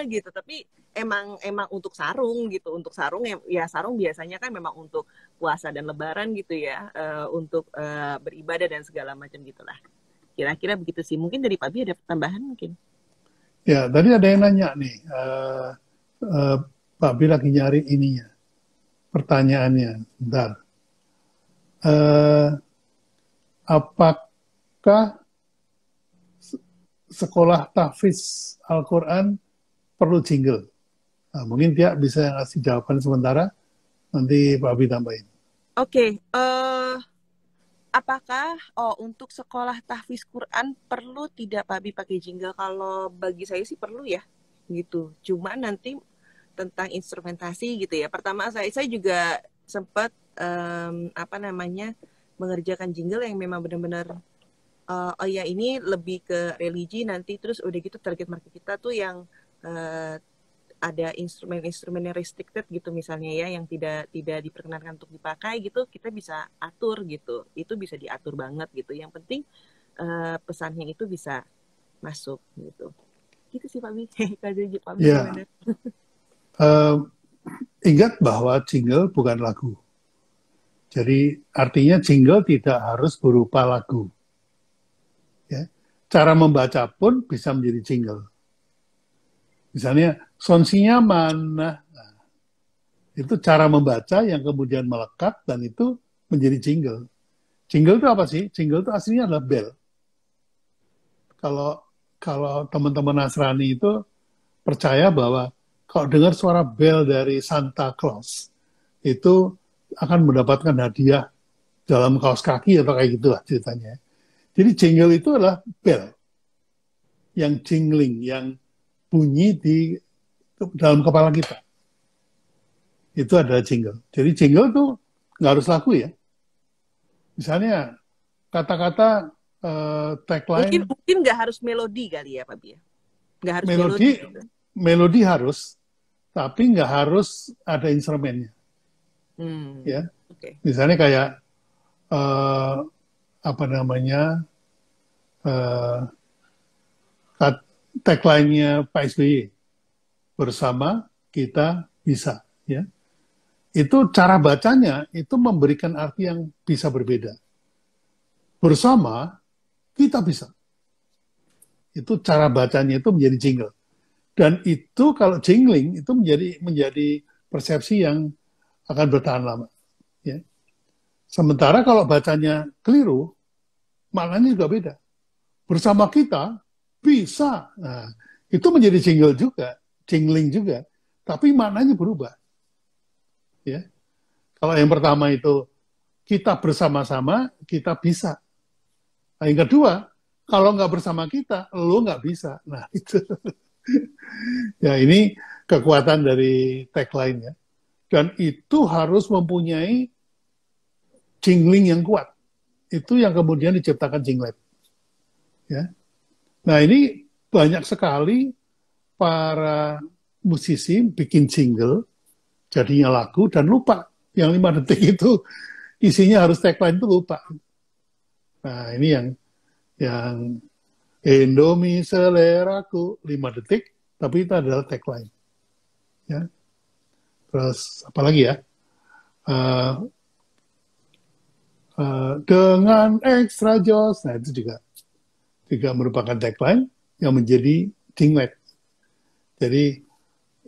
Speaker 5: gitu. Tapi emang untuk sarung gitu. Untuk sarung ya sarung biasanya kan memang untuk puasa dan lebaran gitu ya, untuk beribadah dan segala macam gitulah. Kira-kira begitu sih. Mungkin dari Pak Bi ada tambahan mungkin.
Speaker 1: Ya, tadi ada yang nanya nih. Pak Bi lagi nyari ininya. Pertanyaannya. Bentar. Apakah sekolah tahfiz Al-Quran perlu jingle? Nah, mungkin dia bisa ngasih jawaban sementara, nanti Pak Abi tambahin.
Speaker 5: Oke, apakah untuk sekolah tahfiz Quran perlu tidak Pak Abi pakai jingle? Kalau bagi saya sih perlu ya. gitu. Cuma nanti tentang instrumentasi gitu ya. Pertama saya juga sempat mengerjakan jingle yang memang benar-benar oh ya ini lebih ke religi nanti, terus udah gitu target market kita tuh yang ada instrumen-instrumen yang restricted gitu misalnya ya, yang tidak diperkenankan untuk dipakai gitu, kita bisa atur gitu. Itu bisa diatur banget gitu. Yang penting pesannya itu bisa masuk gitu. Gitu sih Pak Bi. Pak Bi
Speaker 1: Ya.
Speaker 5: gimana?
Speaker 1: Ingat bahwa jingle bukan lagu. Jadi artinya jingle tidak harus berupa lagu. Ya. Cara membaca pun bisa menjadi jingle. Misalnya, sonsinya mana? Nah, itu cara membaca yang kemudian melekat dan itu menjadi jingle. Jingle itu apa sih? Jingle itu aslinya adalah bell. Kalau teman-teman Nasrani itu percaya bahwa kalau dengar suara bel dari Santa Claus, itu akan mendapatkan hadiah dalam kaos kaki atau kayak gitulah ceritanya. Jadi jingle itu adalah bel yang jingling, yang bunyi di dalam kepala kita. Itu adalah jingle. Jadi jingle itu nggak harus lagu ya. Misalnya kata-kata tagline.
Speaker 5: Mungkin nggak harus melodi kali ya Pak Bi. Nggak harus
Speaker 1: melodi
Speaker 5: gitu.
Speaker 1: Melodi harus, tapi nggak harus ada instrumennya. Ya,
Speaker 5: Okay.
Speaker 1: misalnya kayak tagline-nya Pak SBY, bersama kita bisa. Ya, itu cara bacanya itu memberikan arti yang bisa berbeda. Bersama kita bisa. Itu cara bacanya itu menjadi jingle. Dan itu kalau jingling itu menjadi persepsi yang akan bertahan lama. Ya. Sementara kalau bacanya keliru, maknanya juga beda. Bersama kita bisa. Nah, itu menjadi jingle juga, jingling juga, tapi maknanya berubah. Ya. Kalau yang pertama itu kita bersama-sama, kita bisa. Nah, yang kedua, kalau nggak bersama kita, lo nggak bisa. Nah, itu. Ya, ini kekuatan dari tagline ya. Dan itu harus mempunyai jingling yang kuat. Itu yang kemudian diciptakan jinglet. Ya. Nah, ini banyak sekali para musisi bikin jingle, jadinya lagu, dan lupa. Yang 5 detik itu isinya harus tagline itu lupa. Nah, ini yang Indomie seleraku 5 detik, tapi itu adalah tagline. Ya. Terus apa lagi ya? Dengan extra joss, nah itu juga merupakan tagline yang menjadi jinglet. Jadi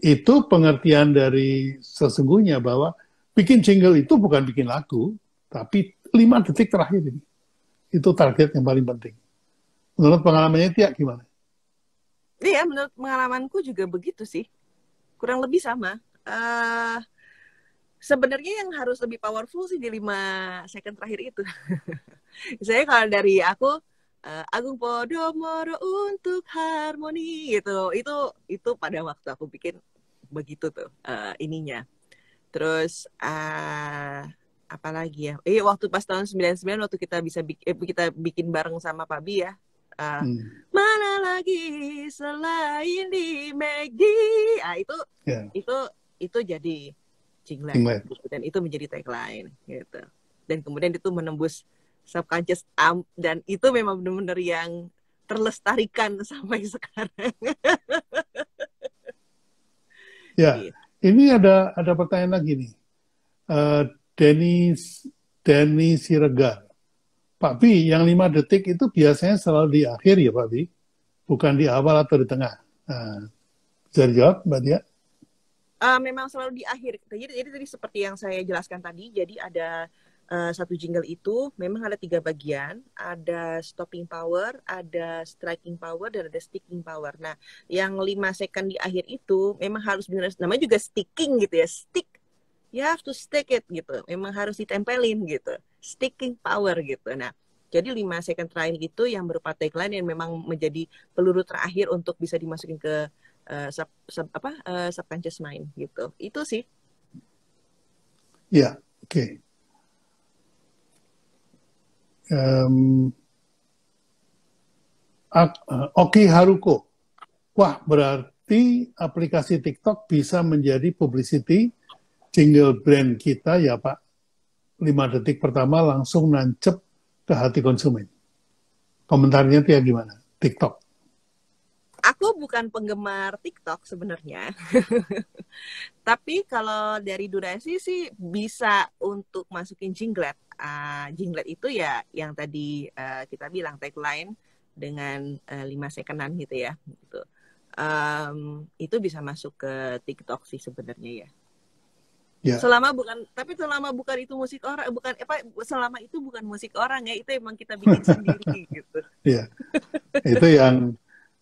Speaker 1: itu pengertian dari sesungguhnya bahwa bikin jingle itu bukan bikin lagu, tapi 5 detik terakhir ini. Itu target yang paling penting. Menurut pengalamannya Tia gimana?
Speaker 5: Iya, menurut pengalamanku juga begitu sih. Kurang lebih sama. Sebenarnya yang harus lebih powerful sih di 5 second terakhir itu. Saya kalau dari aku, Agung Podomoro untuk harmoni gitu. Itu pada waktu aku bikin begitu tuh ininya. Terus apa lagi ya? Waktu pas tahun 99 waktu kita bikin bareng sama Pak Bi ya. Mana lagi selain di McD. Itu jadi jinglet. Dan itu menjadi tagline gitu. Dan kemudian itu menembus subconscious dan itu memang benar-benar yang terlestarikan sampai sekarang.
Speaker 1: Ya, gitu. Ini ada pertanyaan lagi nih. Denny Siregar. Pak Bi, yang 5 detik itu biasanya selalu di akhir ya Pak Bi? Bukan di awal atau di tengah? Nah, bisa dijawab Mbak Tia?
Speaker 5: Memang selalu di akhir. Jadi tadi seperti yang saya jelaskan tadi, jadi ada satu jingle itu memang ada 3 bagian, ada stopping power, ada striking power, dan ada sticking power. Nah, yang 5 second di akhir itu memang harus benar, namanya juga sticking gitu ya, stick. You have to stick it gitu. Memang harus ditempelin gitu. Sticking power gitu. Nah, jadi 5 second terakhir itu yang berupa tagline yang memang menjadi peluru terakhir untuk bisa dimasukin ke subconscious mind gitu. Itu sih.
Speaker 1: Ya, oke. Oki Haruko. Wah, berarti aplikasi TikTok bisa menjadi publicity jingle brand kita ya Pak. 5 detik pertama langsung nancep ke hati konsumen. Komentarnya Tia gimana? TikTok.
Speaker 5: Aku bukan penggemar TikTok sebenarnya. Tapi kalau dari durasi sih bisa untuk masukin jinglet. Jinglet itu ya yang tadi kita bilang tagline dengan 5 secondan gitu ya. Gitu. Itu bisa masuk ke TikTok sih sebenarnya ya.
Speaker 1: Ya.
Speaker 5: Selama bukan itu musik orang, selama itu bukan musik orang ya, itu emang kita bikin sendiri gitu.
Speaker 1: Iya. Itu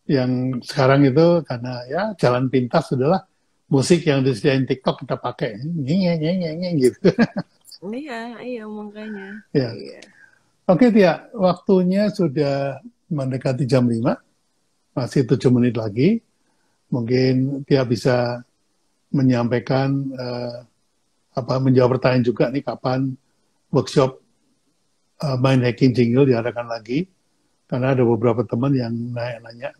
Speaker 1: yang sekarang itu karena ya jalan pintas adalah musik yang disediain TikTok kita pakai. Nyeng gitu.
Speaker 5: Iya makanya.
Speaker 1: Ya.
Speaker 5: Iya.
Speaker 1: Oke Tia, waktunya sudah mendekati jam 5. Masih 7 menit lagi. Mungkin Tia bisa menyampaikan menjawab pertanyaan juga nih kapan workshop mind hacking jingle diadakan lagi, karena ada beberapa teman yang nanya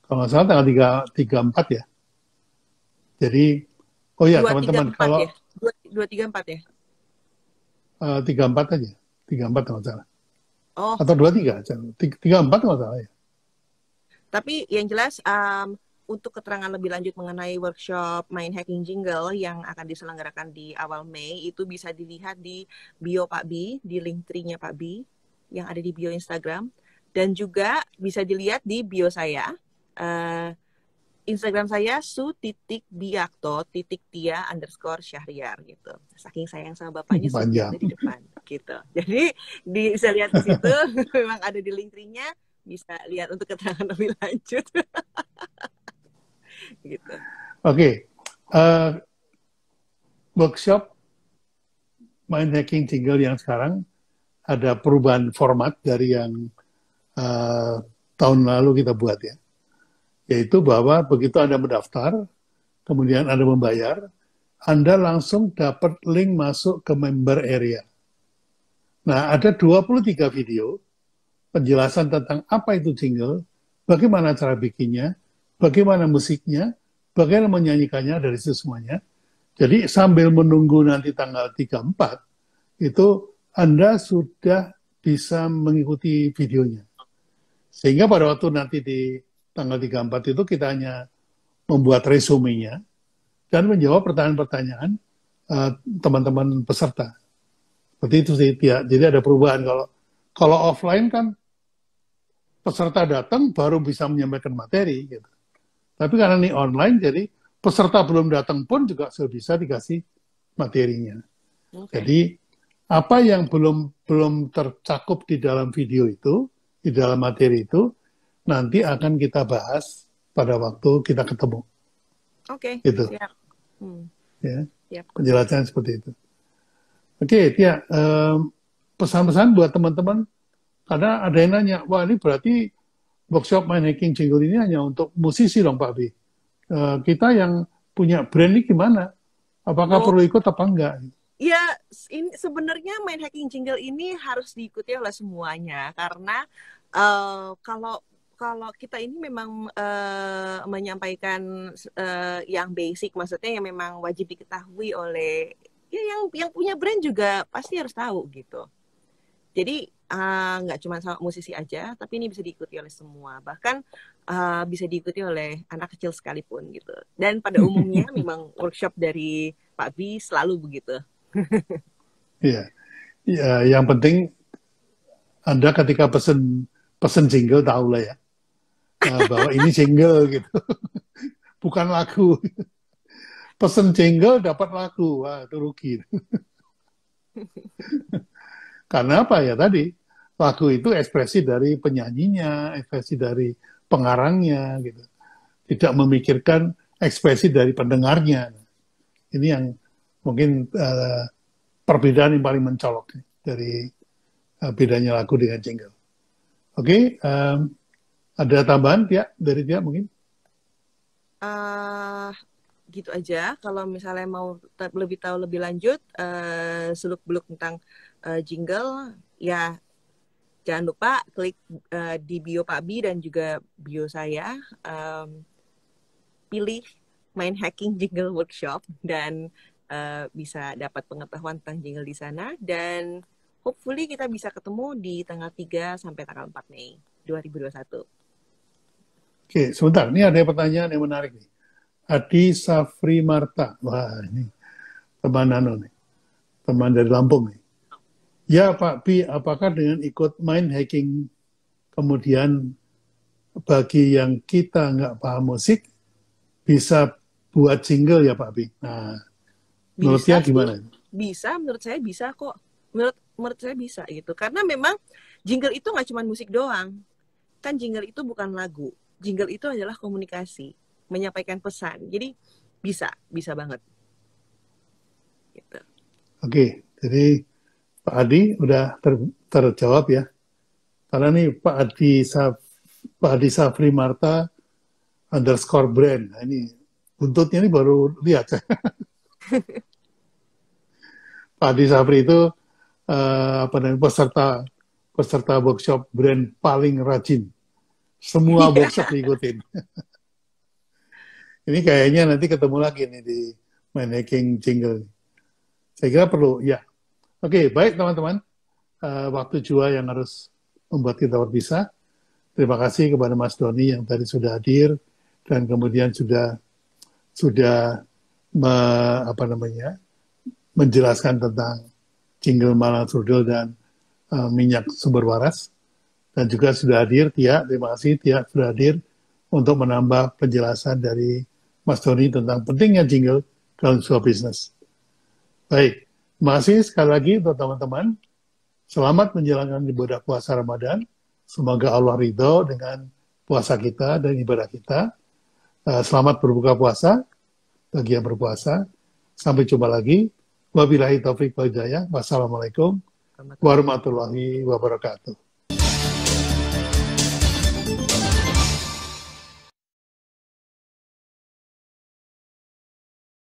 Speaker 1: kalau nggak salah tanggal 34 ya. Jadi teman-teman kalau
Speaker 5: 234 ya
Speaker 1: 34 aja 34 nggak salah
Speaker 5: atau
Speaker 1: 23 34 nggak salah ya.
Speaker 5: Tapi yang jelas untuk keterangan lebih lanjut mengenai workshop Mind Hacking Jingle yang akan diselenggarakan di awal Mei, itu bisa dilihat di bio Pak Bi, di link tree-nya Pak Bi yang ada di bio Instagram, dan juga bisa dilihat di bio saya. Instagram saya su.biakto.tia_syahriar gitu. Saking sayang sama bapaknya sudah ada di depan gitu. Jadi bisa lihat di situ, memang ada di link tree-nya, bisa lihat untuk keterangan lebih lanjut. Gitu.
Speaker 1: Oke. Workshop Mind Hacking Jingle yang sekarang ada perubahan format dari yang tahun lalu kita buat ya. Yaitu bahwa begitu Anda mendaftar, kemudian Anda membayar, Anda langsung dapat link masuk ke member area. Nah, ada 23 video penjelasan tentang apa itu jingle, bagaimana cara bikinnya, bagaimana musiknya, bagaimana menyanyikannya dari itu semuanya. Jadi sambil menunggu nanti tanggal 34, itu Anda sudah bisa mengikuti videonya. Sehingga pada waktu nanti di tanggal 34 itu kita hanya membuat resumenya dan menjawab pertanyaan-pertanyaan teman-teman peserta. Seperti itu sih, ya. Jadi ada perubahan. Kalau offline kan peserta datang baru bisa menyampaikan materi gitu. Tapi karena ini online, jadi peserta belum datang pun juga sudah bisa dikasih materinya. Okay. Jadi apa yang belum tercakup di dalam video itu, di dalam materi itu, nanti akan kita bahas pada waktu kita ketemu.
Speaker 5: Oke.
Speaker 1: Itu.
Speaker 5: Siap.
Speaker 1: Ya.
Speaker 5: Siap.
Speaker 1: Penjelasan seperti itu. Oke, Tia. Pesan-pesan buat teman-teman, karena ada yang nanya, wah ini berarti workshop Mind Hacking Jingle ini hanya untuk musisi dong Pak Bi. Kita yang punya brand ini gimana? Apakah perlu ikut apa enggak?
Speaker 5: Ya, sebenarnya Mind Hacking Jingle ini harus diikuti oleh semuanya, karena kalau kita ini memang menyampaikan yang basic, maksudnya yang memang wajib diketahui oleh yang punya brand juga pasti harus tahu gitu. Jadi nggak cuma sama musisi aja, tapi ini bisa diikuti oleh semua, bahkan bisa diikuti oleh anak kecil sekalipun gitu. Dan pada umumnya memang workshop dari Pak Bi selalu begitu.
Speaker 1: Iya, ya, yang penting Anda ketika pesen jingle tahu lah ya, bahwa ini jingle gitu, bukan lagu. Pesen jingle dapat lagu, wah itu rugi. Karena apa ya tadi, lagu itu ekspresi dari penyanyinya, ekspresi dari pengarangnya, gitu. Tidak memikirkan ekspresi dari pendengarnya. Ini yang mungkin perbedaan yang paling mencolok dari bedanya lagu dengan jingle. Oke, Ada tambahan Tia dari Tia mungkin?
Speaker 5: Gitu aja. Kalau misalnya mau lebih tahu lebih lanjut seluk-beluk tentang jingle, ya jangan lupa klik di bio Pak Bi dan juga bio saya. Pilih Mind Hacking Jingle Workshop dan bisa dapat pengetahuan tentang jingle di sana, dan hopefully kita bisa ketemu di tanggal 3 sampai tanggal 4 Mei 2021.
Speaker 1: Oke, sebentar. Ini ada pertanyaan yang menarik nih. Adi Safri Marta. Wah, ini teman nih. Teman dari Lampung nih. Ya Pak Bi, apakah dengan ikut Mind Hacking kemudian bagi yang kita nggak paham musik bisa buat jingle ya Pak Bi? Nah, menurut Tia gimana?
Speaker 5: Bisa, menurut saya bisa kok. Menurut saya bisa gitu. Karena memang jingle itu nggak cuma musik doang. Kan jingle itu bukan lagu. Jingle itu adalah komunikasi, menyampaikan pesan. Jadi bisa banget. Gitu.
Speaker 1: Oke, jadi Pak Adi udah terjawab ya. Karena nih Pak Adi Safri Marta _brand. Nah, ini buntutnya ini baru lihat. Pak Adi Safri itu peserta workshop brand paling rajin. Semua workshop diikutin. Ini kayaknya nanti ketemu lagi nih di Mind Hacking Jingle. Saya kira perlu, ya. Oke, baik teman-teman. Waktu jua yang harus membuat kita berpisah. Terima kasih kepada Mas Doni yang tadi sudah hadir dan kemudian sudah menjelaskan tentang jingle Malang Trudel dan minyak sumber waras. Dan juga sudah hadir Tia, terima kasih Tia sudah hadir untuk menambah penjelasan dari Mas Doni tentang pentingnya jingle dalam sebuah bisnis. Baik, terima kasih sekali lagi untuk teman-teman. Selamat menjalankan ibadah puasa Ramadan. Semoga Allah ridho dengan puasa kita dan ibadah kita. Selamat berbuka puasa bagi yang berpuasa. Sampai jumpa lagi. Wabillahi taufiq wal hidayah. Wassalamualaikum warahmatullahi wabarakatuh.